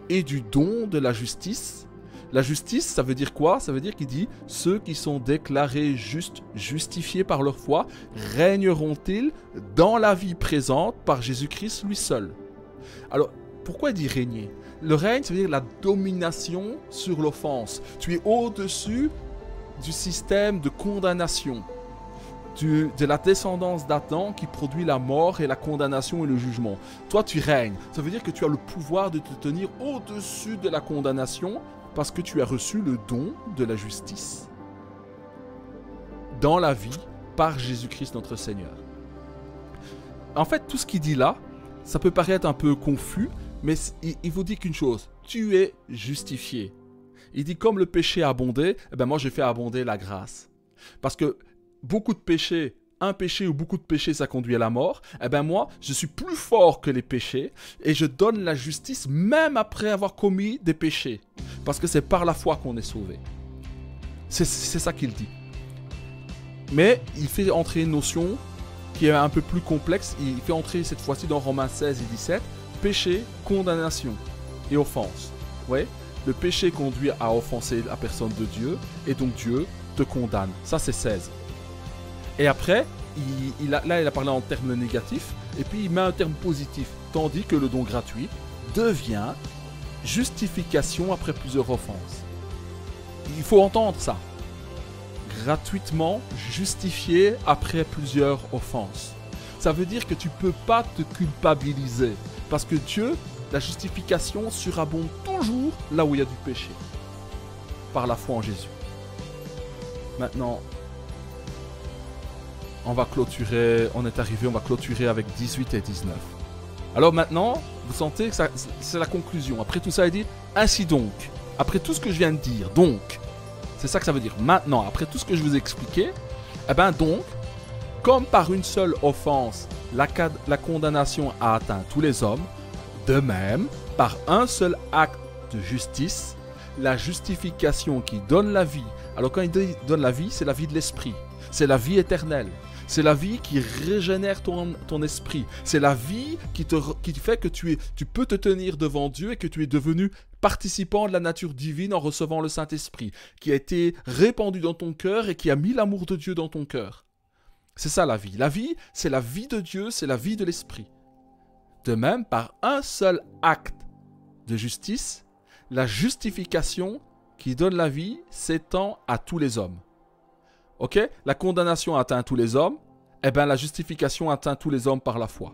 et du don de la justice. La justice, ça veut dire quoi? Ça veut dire qu'il dit, ceux qui sont déclarés justes, justifiés par leur foi, régneront-ils dans la vie présente par Jésus-Christ lui seul? Alors, pourquoi il dit régner? Le règne, ça veut dire la domination sur l'offense. Tu es au-dessus du système de condamnation, de la descendance d'Adam qui produit la mort et la condamnation et le jugement. Toi, tu règnes. Ça veut dire que tu as le pouvoir de te tenir au-dessus de la condamnation parce que tu as reçu le don de la justice dans la vie par Jésus-Christ notre Seigneur. En fait, tout ce qu'il dit là, ça peut paraître un peu confus, mais il vous dit qu'une chose, tu es justifié. Il dit comme le péché a abondé, eh ben moi je fais abonder la grâce. Parce que beaucoup de péchés, un péché ou beaucoup de péchés ça conduit à la mort, eh ben moi je suis plus fort que les péchés et je donne la justice même après avoir commis des péchés. Parce que c'est par la foi qu'on est sauvé. C'est ça qu'il dit. Mais il fait entrer une notion qui est un peu plus complexe. Il fait entrer cette fois-ci dans Romains 16 et 17, péché, condamnation et offense. Ouais, le péché conduit à offenser la personne de Dieu et donc Dieu te condamne. Ça c'est 16. Et après, il a parlé en termes négatifs et puis il met un terme positif. Tandis que le don gratuit devient justification après plusieurs offenses. Il faut entendre ça. Gratuitement justifié après plusieurs offenses. Ça veut dire que tu ne peux pas te culpabiliser. Parce que Dieu, la justification surabonde toujours là où il y a du péché. Par la foi en Jésus. Maintenant, on va clôturer avec 18 et 19. Alors maintenant, vous sentez que c'est la conclusion. Après tout ça, il dit, ainsi donc, après tout ce que je viens de dire, donc, c'est ça que ça veut dire. Maintenant, après tout ce que je vous ai expliqué, eh ben donc, comme par une seule offense, la condamnation a atteint tous les hommes, de même, par un seul acte de justice, la justification qui donne la vie. Alors quand il donne la vie, c'est la vie de l'esprit. C'est la vie éternelle. C'est la vie qui régénère ton esprit. C'est la vie qui fait que tu peux te tenir devant Dieu et que tu es devenu participant de la nature divine en recevant le Saint-Esprit, qui a été répandu dans ton cœur et qui a mis l'amour de Dieu dans ton cœur. C'est ça la vie. La vie, c'est la vie de Dieu, c'est la vie de l'Esprit. De même, par un seul acte de justice, la justification qui donne la vie s'étend à tous les hommes. Ok? La condamnation atteint tous les hommes, eh bien la justification atteint tous les hommes par la foi.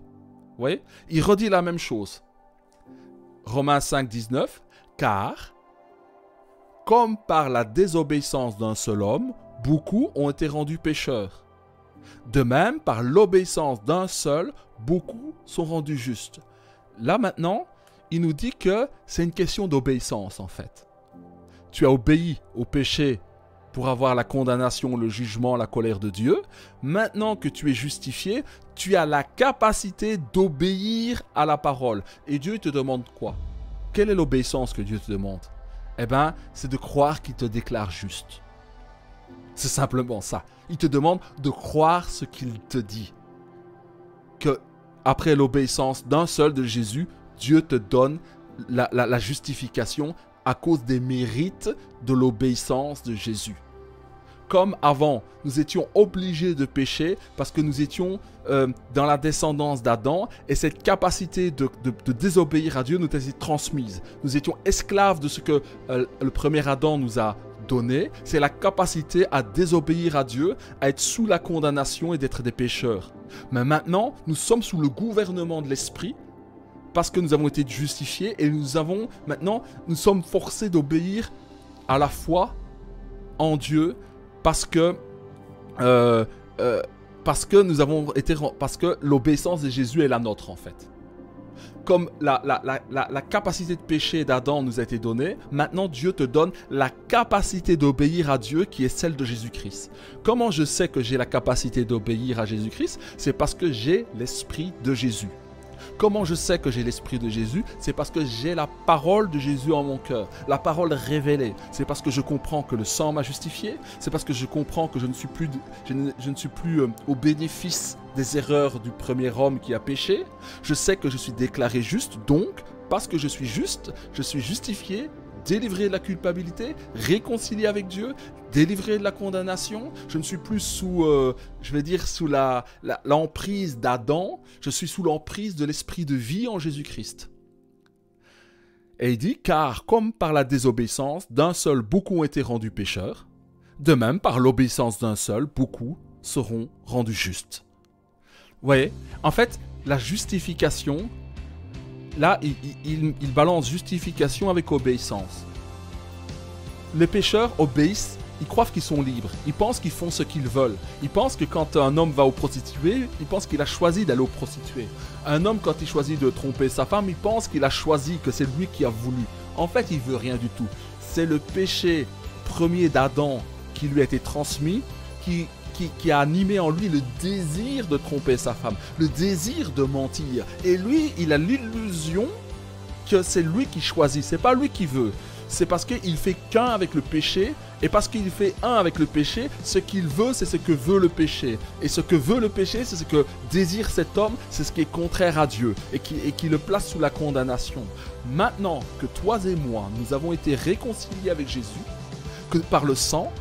Vous voyez? Il redit la même chose. Romains 5, 19, car, comme par la désobéissance d'un seul homme, beaucoup ont été rendus pécheurs. De même, par l'obéissance d'un seul, beaucoup sont rendus justes. Là maintenant, il nous dit que c'est une question d'obéissance en fait. Tu as obéi au péché pour avoir la condamnation, le jugement, la colère de Dieu. Maintenant que tu es justifié, tu as la capacité d'obéir à la parole. Et Dieu te demande quoi? Quelle est l'obéissance que Dieu te demande? Eh bien, c'est de croire qu'il te déclare juste. C'est simplement ça. Il te demande de croire ce qu'il te dit. Que après l'obéissance d'un seul de Jésus, Dieu te donne la justification à cause des mérites de l'obéissance de Jésus. Comme avant, nous étions obligés de pécher parce que nous étions dans la descendance d'Adam et cette capacité de désobéir à Dieu nous a été transmise. Nous étions esclaves de ce que le premier Adam nous a donné. C'est la capacité à désobéir à Dieu, à être sous la condamnation et d'être des pécheurs. Mais maintenant, nous sommes sous le gouvernement de l'Esprit parce que nous avons été justifiés et nous sommes forcés d'obéir à la foi en Dieu parce que l'obéissance de Jésus est la nôtre en fait. Comme la capacité de péché d'Adam nous a été donnée, maintenant Dieu te donne la capacité d'obéir à Dieu qui est celle de Jésus-Christ. Comment je sais que j'ai la capacité d'obéir à Jésus-Christ? C'est parce que j'ai l'Esprit de Jésus. Comment je sais que j'ai l'Esprit de Jésus? C'est parce que j'ai la parole de Jésus en mon cœur, la parole révélée. C'est parce que je comprends que le sang m'a justifié, c'est parce que je comprends que je ne suis plus au bénéfice des erreurs du premier homme qui a péché. Je sais que je suis déclaré juste, donc, parce que je suis juste, je suis justifié, délivré de la culpabilité, réconcilié avec Dieu, délivré de la condamnation. Je ne suis plus sous l'emprise d'Adam, je suis sous l'emprise de l'esprit de vie en Jésus-Christ. Et il dit, car comme par la désobéissance d'un seul beaucoup ont été rendus pécheurs, de même par l'obéissance d'un seul beaucoup seront rendus justes. Vous voyez, en fait, la justification, là, il balance justification avec obéissance. Les pécheurs obéissent, ils croient qu'ils sont libres, ils pensent qu'ils font ce qu'ils veulent. Ils pensent que quand un homme va aux prostituées, ils pensent qu'il a choisi d'aller aux prostituées. Un homme, quand il choisit de tromper sa femme, il pense qu'il a choisi, que c'est lui qui a voulu. En fait, il veut rien du tout. C'est le péché premier d'Adam qui lui a été transmis, qui a animé en lui le désir de tromper sa femme, le désir de mentir. Et lui, il a l'illusion que c'est lui qui choisit, c'est pas lui qui veut. C'est parce qu'il fait qu'un avec le péché, et parce qu'il fait un avec le péché, ce qu'il veut, c'est ce que veut le péché. Et ce que veut le péché, c'est ce que désire cet homme, c'est ce qui est contraire à Dieu, et qui le place sous la condamnation. Maintenant que toi et moi, nous avons été réconciliés avec Jésus, que par le sang,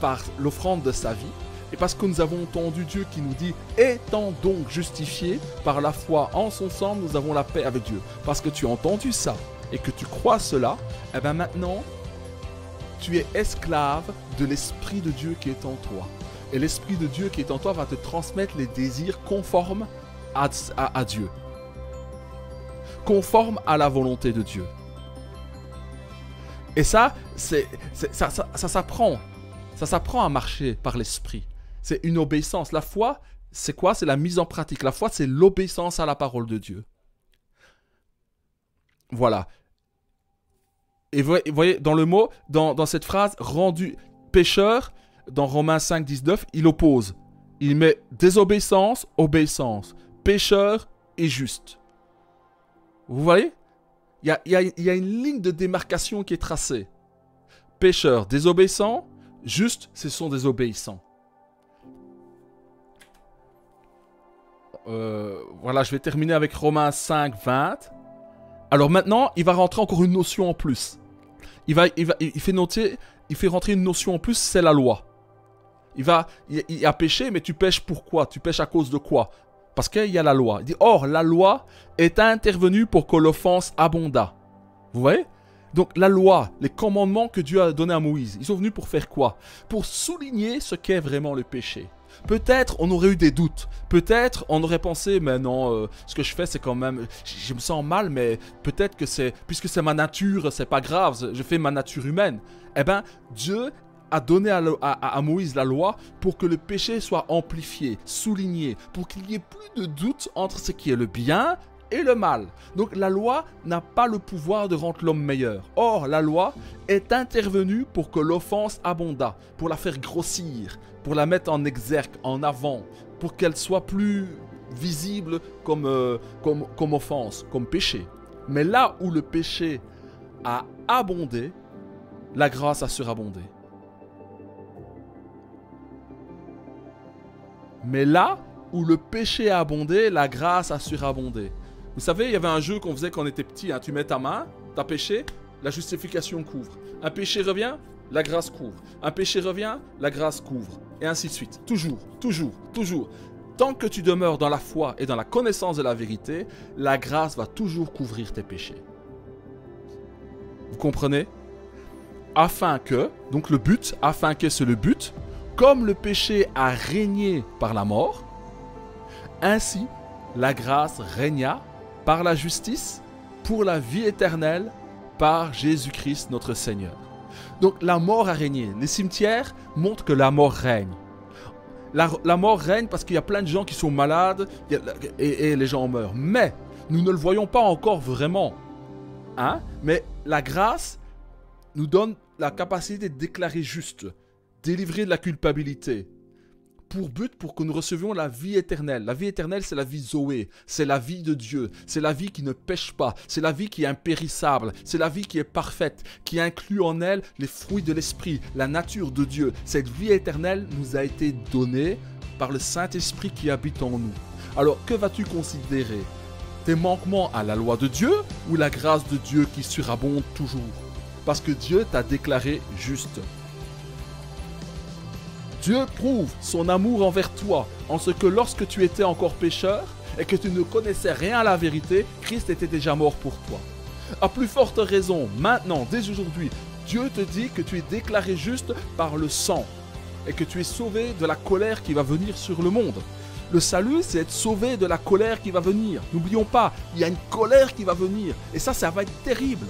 par l'offrande de sa vie, et parce que nous avons entendu Dieu qui nous dit « Étant donc justifiés par la foi en son sang, nous avons la paix avec Dieu. » Parce que tu as entendu ça et que tu crois cela, eh bien maintenant, tu es esclave de l'Esprit de Dieu qui est en toi. Et l'Esprit de Dieu qui est en toi va te transmettre les désirs conformes à Dieu. Conformes à la volonté de Dieu. Et ça, ça s'apprend. Ça s'apprend à marcher par l'Esprit. C'est une obéissance. La foi, c'est quoi? C'est la mise en pratique. La foi, c'est l'obéissance à la parole de Dieu. Voilà. Et vous voyez, dans le mot, dans cette phrase, rendu pécheur, dans Romains 5, 19, il oppose. Il met désobéissance, obéissance. Pécheur et juste. Vous voyez? Il y a une ligne de démarcation qui est tracée. Pécheur, désobéissant. Juste, ce sont des obéissants. voilà, je vais terminer avec Romains 5, 20. Alors maintenant, il va rentrer encore une notion en plus. Il fait rentrer une notion en plus, c'est la loi. Il a péché, mais tu pêches pourquoi? Tu pêches à cause de quoi? Parce qu'il y a la loi. Il dit, or, la loi est intervenue pour que l'offense abondât. Vous voyez? Donc la loi, les commandements que Dieu a donnés à Moïse, ils sont venus pour faire quoi? Pour souligner ce qu'est vraiment le péché. Peut-être on aurait eu des doutes. Peut-être on aurait pensé, mais non, ce que je fais c'est quand même... Je me sens mal, mais peut-être que c'est... Puisque c'est ma nature, c'est pas grave, je fais ma nature humaine. Eh bien, Dieu a donné à Moïse la loi pour que le péché soit amplifié, souligné, pour qu'il n'y ait plus de doute entre ce qui est le bien et le mal. Donc la loi n'a pas le pouvoir de rendre l'homme meilleur. Or, la loi est intervenue pour que l'offense abondât, pour la faire grossir, pour la mettre en exergue, en avant, pour qu'elle soit plus visible comme offense, comme péché. Mais là où le péché a abondé, la grâce a surabondé. Mais là où le péché a abondé, la grâce a surabondé. Vous savez, il y avait un jeu qu'on faisait quand on était petit. Hein. Tu mets ta main, t'as péché, la justification couvre. Un péché revient, la grâce couvre. Un péché revient, la grâce couvre. Et ainsi de suite. Toujours, toujours, toujours. Tant que tu demeures dans la foi et dans la connaissance de la vérité, la grâce va toujours couvrir tes péchés. Vous comprenez? Afin que, donc le but, afin que c'est le but, comme le péché a régné par la mort, ainsi la grâce régna par la justice pour la vie éternelle par Jésus-Christ notre Seigneur. Donc la mort a régné. Les cimetières montrent que la mort règne. La mort règne parce qu'il y a plein de gens qui sont malades et les gens meurent. Mais nous ne le voyons pas encore vraiment. Hein? Mais la grâce nous donne la capacité de déclarer juste, délivrer de la culpabilité, pour que nous recevions la vie éternelle. La vie éternelle, c'est la vie Zoé, c'est la vie de Dieu, c'est la vie qui ne pêche pas, c'est la vie qui est impérissable, c'est la vie qui est parfaite, qui inclut en elle les fruits de l'esprit, la nature de Dieu. Cette vie éternelle nous a été donnée par le Saint-Esprit qui habite en nous. Alors, que vas-tu considérer? Tes manquements à la loi de Dieu ou la grâce de Dieu qui surabonde toujours? Parce que Dieu t'a déclaré juste. Dieu prouve son amour envers toi en ce que lorsque tu étais encore pécheur et que tu ne connaissais rien à la vérité, Christ était déjà mort pour toi. À plus forte raison, maintenant, dès aujourd'hui, Dieu te dit que tu es déclaré juste par le sang et que tu es sauvé de la colère qui va venir sur le monde. Le salut, c'est être sauvé de la colère qui va venir. N'oublions pas, il y a une colère qui va venir et ça va être terrible.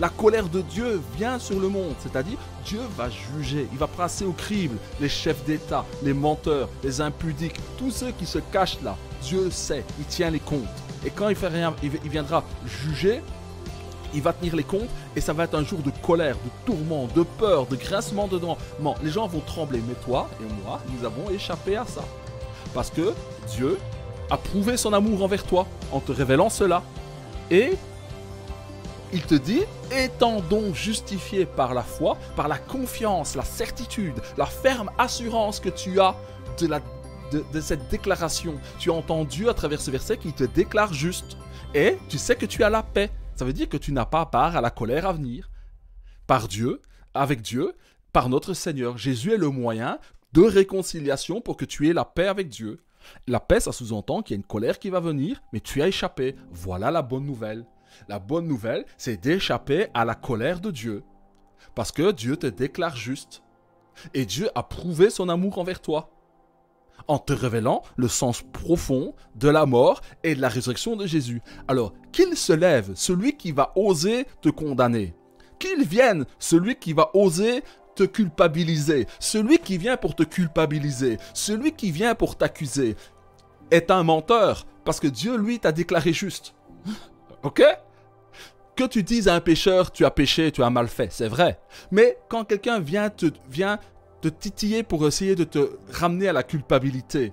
La colère de Dieu vient sur le monde, c'est-à-dire Dieu va juger, il va passer au crible les chefs d'État, les menteurs, les impudiques, tous ceux qui se cachent là. Dieu sait, il tient les comptes. Et quand il fait rien, il viendra juger, il va tenir les comptes et ça va être un jour de colère, de tourment, de peur, de grincement de dents. Bon, les gens vont trembler, mais toi et moi, nous avons échappé à ça. Parce que Dieu a prouvé son amour envers toi en te révélant cela. Et il te dit, étant donc justifié par la foi, par la confiance, la certitude, la ferme assurance que tu as de cette déclaration. Tu entends Dieu à travers ce verset qui te déclare juste. Et tu sais que tu as la paix. Ça veut dire que tu n'as pas part à la colère à venir. Par Dieu, avec Dieu, par notre Seigneur. Jésus est le moyen de réconciliation pour que tu aies la paix avec Dieu. La paix, ça sous-entend qu'il y a une colère qui va venir, mais tu as échappé. Voilà la bonne nouvelle. La bonne nouvelle, c'est d'échapper à la colère de Dieu. Parce que Dieu te déclare juste. Et Dieu a prouvé son amour envers toi. En te révélant le sens profond de la mort et de la résurrection de Jésus. Alors, qu'il se lève, celui qui va oser te condamner. Qu'il vienne, celui qui va oser te culpabiliser. Celui qui vient pour te culpabiliser. Celui qui vient pour t'accuser. Est un menteur. Parce que Dieu, lui, t'a déclaré juste. Ok? Que tu dises à un pécheur, tu as péché, tu as mal fait, c'est vrai. Mais quand quelqu'un vient te titiller pour essayer de te ramener à la culpabilité,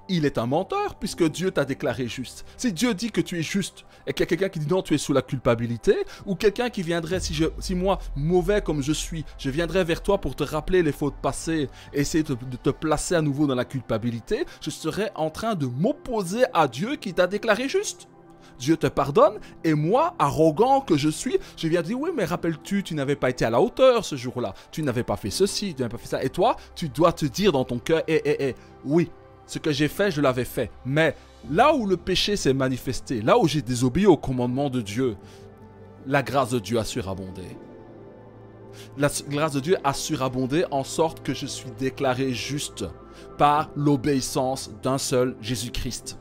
il est un menteur puisque Dieu t'a déclaré juste. Si Dieu dit que tu es juste et qu'il y a quelqu'un qui dit non, tu es sous la culpabilité, ou quelqu'un qui viendrait, si moi, mauvais comme je suis, je viendrais vers toi pour te rappeler les fautes passées et essayer de te placer à nouveau dans la culpabilité, je serais en train de m'opposer à Dieu qui t'a déclaré juste. Dieu te pardonne, et moi, arrogant que je suis, je viens dire, oui, mais rappelles-tu, tu n'avais pas été à la hauteur ce jour-là, tu n'avais pas fait ceci, tu n'avais pas fait ça, et toi, tu dois te dire dans ton cœur, oui, ce que j'ai fait, je l'avais fait, mais là où le péché s'est manifesté, là où j'ai désobéi au commandement de Dieu, la grâce de Dieu a surabondé. La grâce de Dieu a surabondé en sorte que je suis déclaré juste par l'obéissance d'un seul Jésus-Christ.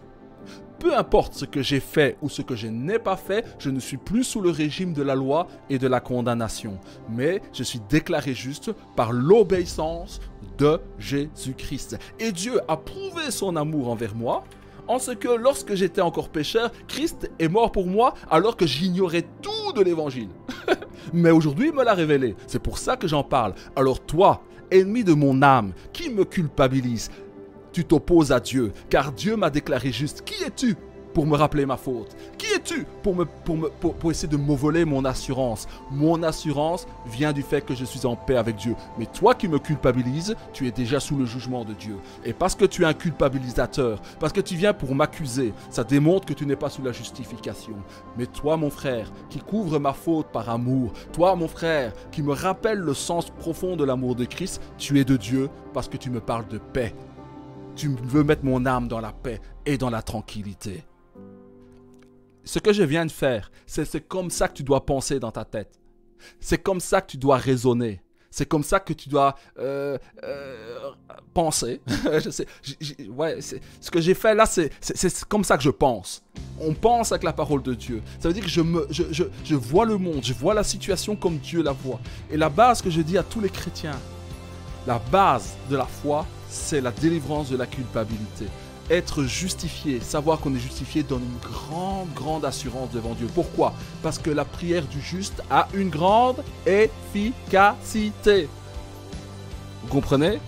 Peu importe ce que j'ai fait ou ce que je n'ai pas fait, je ne suis plus sous le régime de la loi et de la condamnation. Mais je suis déclaré juste par l'obéissance de Jésus-Christ. Et Dieu a prouvé son amour envers moi en ce que lorsque j'étais encore pécheur, Christ est mort pour moi alors que j'ignorais tout de l'évangile. Mais aujourd'hui, il me l'a révélé. C'est pour ça que j'en parle. Alors toi, ennemi de mon âme, qui me culpabilise, tu t'opposes à Dieu, car Dieu m'a déclaré juste. Qui es-tu pour me rappeler ma faute? Qui es-tu pour essayer de me voler mon assurance? Mon assurance vient du fait que je suis en paix avec Dieu. Mais toi qui me culpabilises, tu es déjà sous le jugement de Dieu. Et parce que tu es un culpabilisateur, parce que tu viens pour m'accuser, ça démontre que tu n'es pas sous la justification. Mais toi, mon frère, qui couvre ma faute par amour, toi, mon frère, qui me rappelle le sens profond de l'amour de Christ, tu es de Dieu parce que tu me parles de paix. Tu veux mettre mon âme dans la paix et dans la tranquillité. Ce que je viens de faire, c'est comme ça que tu dois penser dans ta tête. C'est comme ça que tu dois raisonner. C'est comme ça que tu dois penser. Je sais, ce que j'ai fait là, c'est comme ça que je pense. On pense avec la parole de Dieu. Ça veut dire que je vois le monde, je vois la situation comme Dieu la voit. Et la base que je dis à tous les chrétiens, la base de la foi, c'est la délivrance de la culpabilité. Être justifié, savoir qu'on est justifié donne une grande assurance devant Dieu. Pourquoi? Parce que la prière du juste a une grande efficacité. Vous comprenez?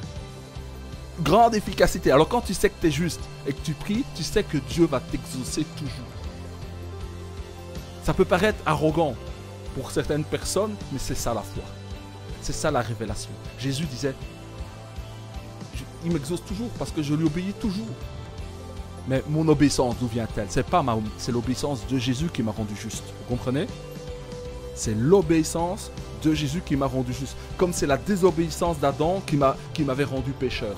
Grande efficacité. Alors quand tu sais que tu es juste et que tu pries, tu sais que Dieu va t'exaucer toujours. Ça peut paraître arrogant pour certaines personnes, mais c'est ça la foi. C'est ça la révélation. Jésus disait, il m'exauce toujours parce que je lui obéis toujours. Mais mon obéissance, d'où vient-elle? C'est l'obéissance de Jésus qui m'a rendu juste. Vous comprenez? C'est l'obéissance de Jésus qui m'a rendu juste. Comme c'est la désobéissance d'Adam qui m'avait rendu pécheur.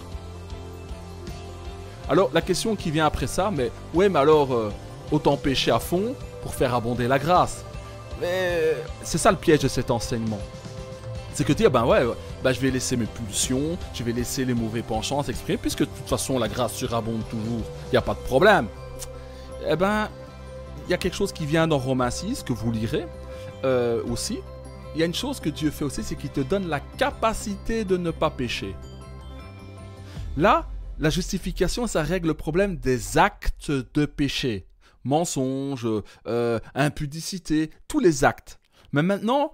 Alors la question qui vient après ça, mais alors autant pécher à fond pour faire abonder la grâce. Mais c'est ça le piège de cet enseignement. C'est que dire, je vais laisser mes pulsions, je vais laisser les mauvais penchants s'exprimer, puisque de toute façon la grâce surabonde toujours, il n'y a pas de problème. Il y a quelque chose qui vient dans Romains 6, que vous lirez aussi. Il y a une chose que Dieu fait aussi, c'est qu'il te donne la capacité de ne pas pécher. Là, la justification, ça règle le problème des actes de péché. Mensonge, impudicité, tous les actes. Mais maintenant,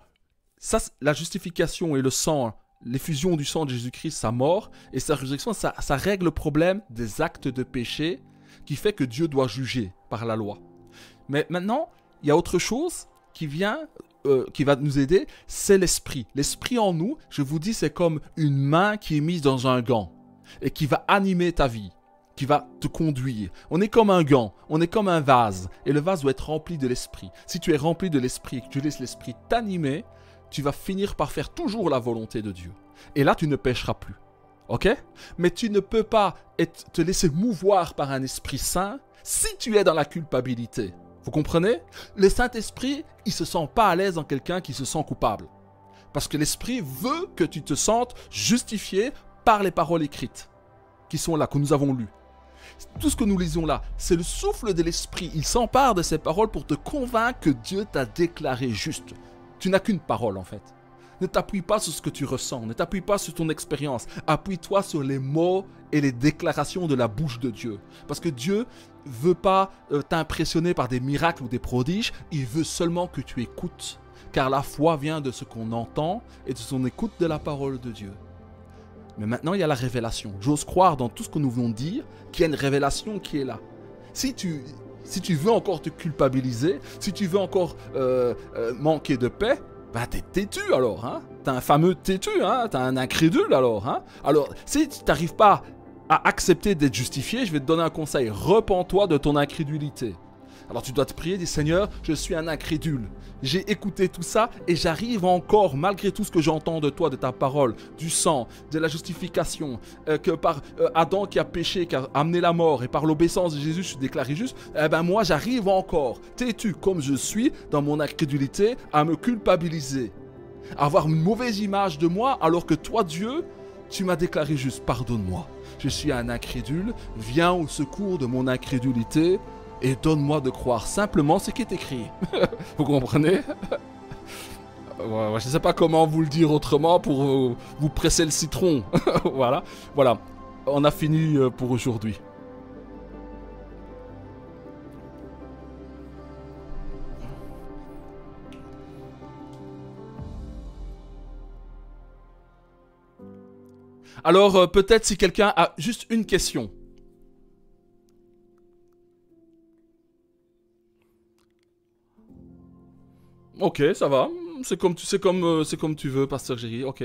ça, la justification et le sang, l'effusion du sang de Jésus-Christ, sa mort et sa résurrection, ça règle le problème des actes de péché qui fait que Dieu doit juger par la loi. Mais maintenant, il y a autre chose qui vient, qui va nous aider, c'est l'esprit. L'esprit en nous, je vous dis, c'est comme une main qui est mise dans un gant et qui va animer ta vie, qui va te conduire. On est comme un gant, on est comme un vase et le vase doit être rempli de l'esprit. Si tu es rempli de l'esprit et que tu laisses l'esprit t'animer, tu vas finir par faire toujours la volonté de Dieu. Et là, tu ne pécheras plus. Ok? Mais tu ne peux pas te laisser mouvoir par un esprit saint si tu es dans la culpabilité. Vous comprenez? Le Saint-Esprit, il ne se sent pas à l'aise dans quelqu'un qui se sent coupable. Parce que l'Esprit veut que tu te sentes justifié par les paroles écrites qui sont là, que nous avons lues. Tout ce que nous lisons là, c'est le souffle de l'Esprit. Il s'empare de ces paroles pour te convaincre que Dieu t'a déclaré juste. Tu n'as qu'une parole en fait. Ne t'appuie pas sur ce que tu ressens, ne t'appuie pas sur ton expérience. Appuie-toi sur les mots et les déclarations de la bouche de Dieu. Parce que Dieu ne veut pas t'impressionner par des miracles ou des prodiges, il veut seulement que tu écoutes. Car la foi vient de ce qu'on entend et de son écoute de la parole de Dieu. Mais maintenant, il y a la révélation. J'ose croire dans tout ce que nous venons de dire qu'il y a une révélation qui est là. Si tu veux encore te culpabiliser, si tu veux encore manquer de paix, bah t'es têtu alors, hein. T'es un fameux têtu, hein. T'es un incrédule alors, hein. Alors, si tu n'arrives pas à accepter d'être justifié, je vais te donner un conseil. Repens-toi de ton incrédulité. Alors tu dois te prier, dis Seigneur, je suis un incrédule. J'ai écouté tout ça et j'arrive encore, malgré tout ce que j'entends de toi, de ta parole, du sang, de la justification, que par Adam qui a péché, qui a amené la mort, et par l'obéissance de Jésus, je suis déclaré juste, eh ben moi j'arrive encore, têtu comme je suis, dans mon incrédulité, à me culpabiliser, à avoir une mauvaise image de moi, alors que toi Dieu, tu m'as déclaré juste, pardonne-moi. Je suis un incrédule, viens au secours de mon incrédulité, et donne-moi de croire simplement ce qui est écrit. Vous comprenez? Je ne sais pas comment vous le dire autrement pour vous presser le citron. Voilà. On a fini pour aujourd'hui. Alors, peut-être si quelqu'un a juste une question. Ok, ça va. C'est comme tu veux, Pasteur Géry. Ok.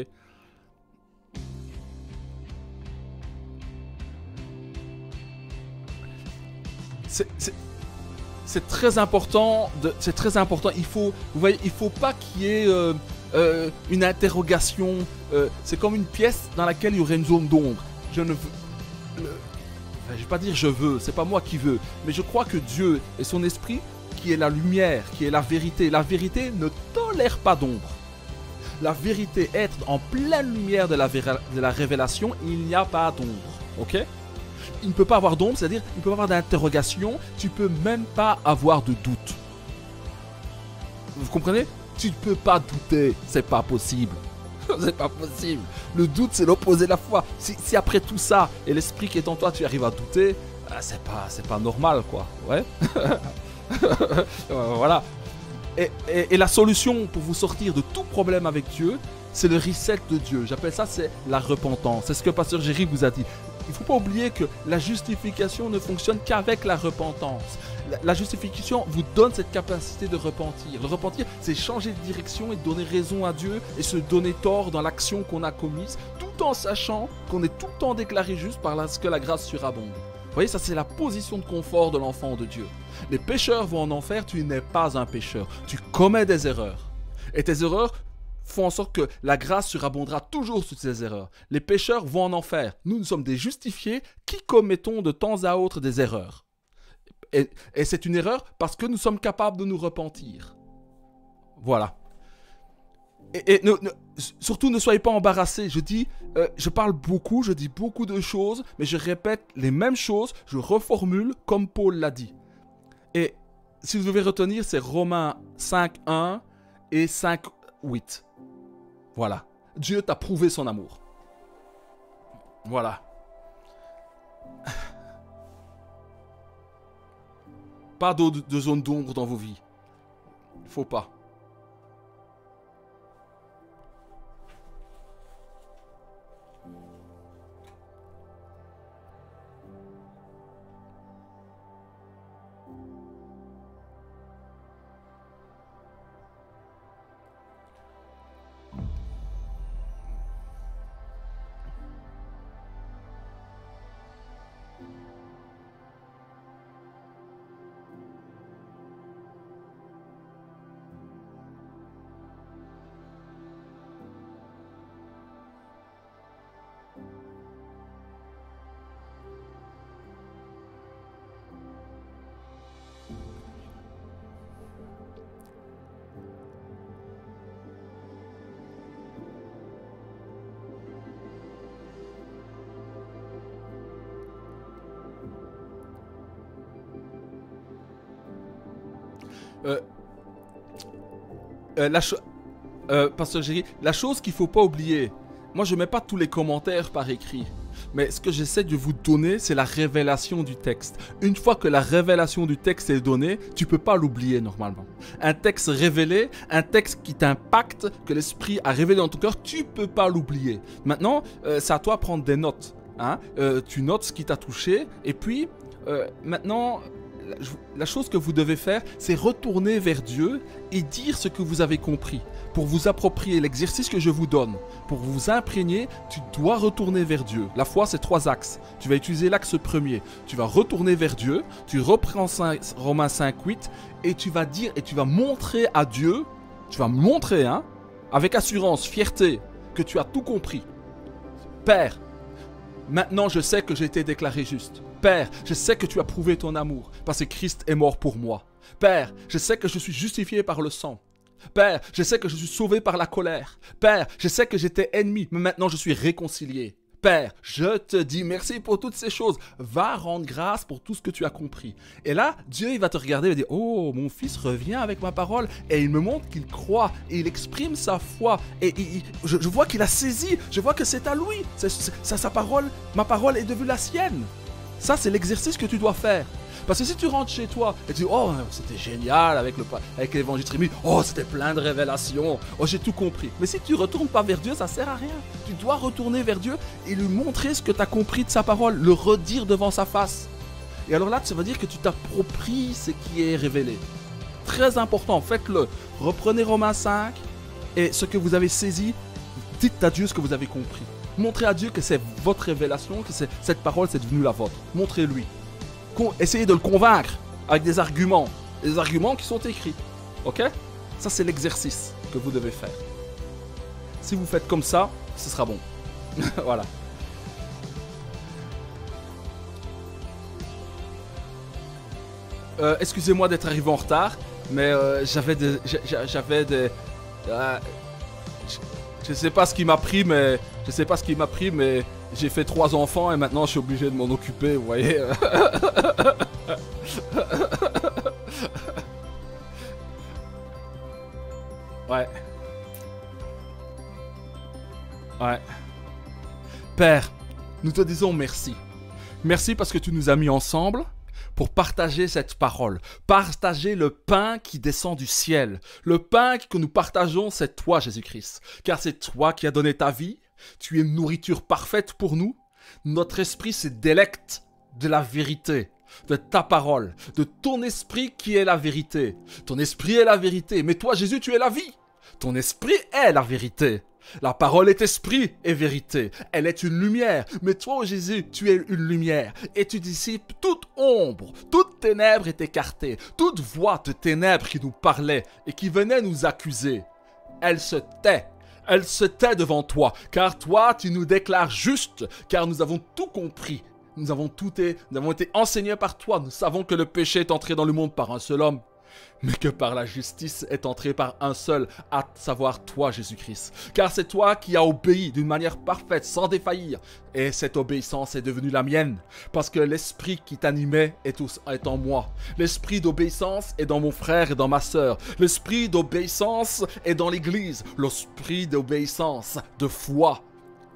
C'est très important. C'est très important. Vous voyez, il faut pas qu'il y ait une interrogation. C'est comme une pièce dans laquelle il y aurait une zone d'ombre. Je ne veux. Je vais pas dire je veux. C'est pas moi qui veux. Mais je crois que Dieu et son esprit, qui est la lumière, qui est la vérité. La vérité ne tolère pas d'ombre. La vérité, être en pleine lumière de la révélation, il n'y a pas d'ombre. Ok? Il ne peut pas avoir d'ombre, c'est-à-dire il ne peut pas avoir d'interrogation, tu ne peux même pas avoir de doute. Vous comprenez? Tu ne peux pas douter, c'est pas possible. C'est pas possible. Le doute, c'est l'opposé de la foi. Si après tout ça, et l'esprit qui est en toi, tu arrives à douter, c'est pas normal, quoi. Ouais. Voilà. Et la solution pour vous sortir de tout problème avec Dieu, c'est le reset de Dieu. J'appelle ça, c'est la repentance. C'est ce que Pasteur Géry vous a dit. Il ne faut pas oublier que la justification ne fonctionne qu'avec la repentance. La justification vous donne cette capacité de repentir. Le repentir, c'est changer de direction et donner raison à Dieu et se donner tort dans l'action qu'on a commise, tout en sachant qu'on est tout le temps déclaré juste parce que la grâce surabonde. Vous voyez, ça c'est la position de confort de l'enfant de Dieu. Les pécheurs vont en enfer, tu n'es pas un pécheur. Tu commets des erreurs. Et tes erreurs font en sorte que la grâce surabondera toujours sur ces erreurs. Les pécheurs vont en enfer. Nous sommes des justifiés qui commettons de temps à autre des erreurs. Et c'est une erreur parce que nous sommes capables de nous repentir. Voilà. Surtout ne soyez pas embarrassés. Je parle beaucoup, je dis beaucoup de choses, mais je répète les mêmes choses, je reformule comme Paul l'a dit. Et si vous devez retenir, c'est Romains 5.1 et 5.8. Voilà. Dieu t'a prouvé son amour. Voilà. Pas de zone d'ombre dans vos vies. Il faut pas. Pasteur Géry, la chose qu'il ne faut pas oublier, moi je ne mets pas tous les commentaires par écrit. Mais ce que j'essaie de vous donner, c'est la révélation du texte. Une fois que la révélation du texte est donnée, tu ne peux pas l'oublier normalement. Un texte révélé, un texte qui t'impacte, que l'Esprit a révélé dans ton cœur, tu ne peux pas l'oublier. Maintenant, c'est à toi de prendre des notes. Hein? Tu notes ce qui t'a touché, et puis maintenant... La chose que vous devez faire, c'est retourner vers Dieu et dire ce que vous avez compris. Pour vous approprier l'exercice que je vous donne, pour vous imprégner, tu dois retourner vers Dieu. La foi, c'est 3 axes. Tu vas utiliser l'axe premier. Tu vas retourner vers Dieu, tu reprends Romains 5, 8, et tu vas dire, et tu vas montrer à Dieu, tu vas montrer, hein, avec assurance, fierté, que tu as tout compris. Père, maintenant je sais que j'ai été déclaré juste. Père, je sais que tu as prouvé ton amour parce que Christ est mort pour moi. Père, je sais que je suis justifié par le sang. Père, je sais que je suis sauvé par la colère. Père, je sais que j'étais ennemi, mais maintenant je suis réconcilié. Père, je te dis merci pour toutes ces choses. Va rendre grâce pour tout ce que tu as compris. Et là, Dieu, il va te regarder et va dire, oh, mon fils revient avec ma parole. Et il me montre qu'il croit et il exprime sa foi. Et je vois qu'il a saisi. Je vois que c'est à lui. Sa parole, ma parole est devenue la sienne. Ça, c'est l'exercice que tu dois faire. Parce que si tu rentres chez toi et tu dis, oh, c'était génial avec l'évangile Trému, oh, c'était plein de révélations, oh, j'ai tout compris. Mais si tu ne retournes pas vers Dieu, ça ne sert à rien. Tu dois retourner vers Dieu et lui montrer ce que tu as compris de sa parole, le redire devant sa face. Et alors là, ça veut dire que tu t'appropries ce qui est révélé. Très important, faites-le. Reprenez Romains 5 et ce que vous avez saisi, dites à Dieu ce que vous avez compris. Montrez à Dieu que c'est votre révélation, que cette parole, c'est devenu la vôtre. Montrez-lui. Essayez de le convaincre avec des arguments qui sont écrits. Ok? Ça, c'est l'exercice que vous devez faire. Si vous faites comme ça, ce sera bon. Voilà. Excusez-moi d'être arrivé en retard, mais j'avais des... Je sais pas ce qui m'a pris, mais j'ai fait 3 enfants et maintenant je suis obligé de m'en occuper, vous voyez. Ouais. Ouais. Père, nous te disons merci. Merci parce que tu nous as mis ensemble pour partager cette parole. Partager le pain qui descend du ciel. Le pain que nous partageons, c'est toi, Jésus-Christ. Car c'est toi qui as donné ta vie. Tu es une nourriture parfaite pour nous. Notre esprit se délecte de la vérité, de ta parole, de ton esprit qui est la vérité. Ton esprit est la vérité, mais toi, Jésus, tu es la vie. Ton esprit est la vérité. La parole est esprit et vérité. Elle est une lumière. Mais toi, Jésus, tu es une lumière. Et tu dissipes toute ombre, toute ténèbre est écartée. Toute voix de ténèbres qui nous parlait et qui venait nous accuser. Elle se tait. Elle se tait devant toi. Car toi, tu nous déclares juste. Car nous avons tout compris. Nous avons été enseignés par toi. Nous savons que le péché est entré dans le monde par un seul homme. Mais que par la justice est entré par un seul, à savoir toi, Jésus-Christ. Car c'est toi qui as obéi d'une manière parfaite, sans défaillir. Et cette obéissance est devenue la mienne. Parce que l'esprit qui t'animait est en moi. L'esprit d'obéissance est dans mon frère et dans ma sœur. L'esprit d'obéissance est dans l'église. L'esprit d'obéissance, de foi,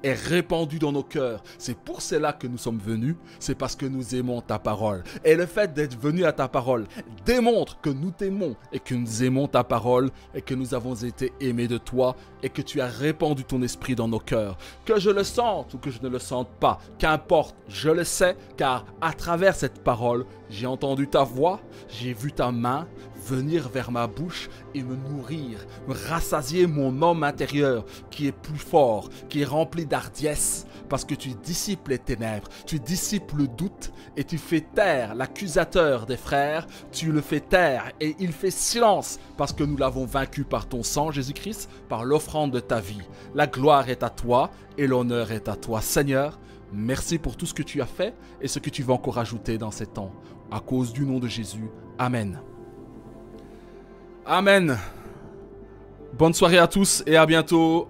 est répandu dans nos cœurs. C'est pour cela que nous sommes venus, c'est parce que nous aimons ta parole. Et le fait d'être venu à ta parole démontre que nous t'aimons et que nous aimons ta parole et que nous avons été aimés de toi et que tu as répandu ton esprit dans nos cœurs. Que je le sente ou que je ne le sente pas, qu'importe, je le sais, car à travers cette parole, j'ai entendu ta voix, j'ai vu ta main venir vers ma bouche et me nourrir, me rassasier mon homme intérieur qui est plus fort, qui est rempli d'hardiesse, parce que tu dissipes les ténèbres, tu dissipes le doute et tu fais taire l'accusateur des frères, tu le fais taire et il fait silence parce que nous l'avons vaincu par ton sang, Jésus-Christ, par l'offrande de ta vie. La gloire est à toi et l'honneur est à toi, Seigneur. Merci pour tout ce que tu as fait et ce que tu vas encore ajouter dans ces temps. À cause du nom de Jésus. Amen. Amen. Bonne soirée à tous et à bientôt.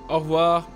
Au revoir.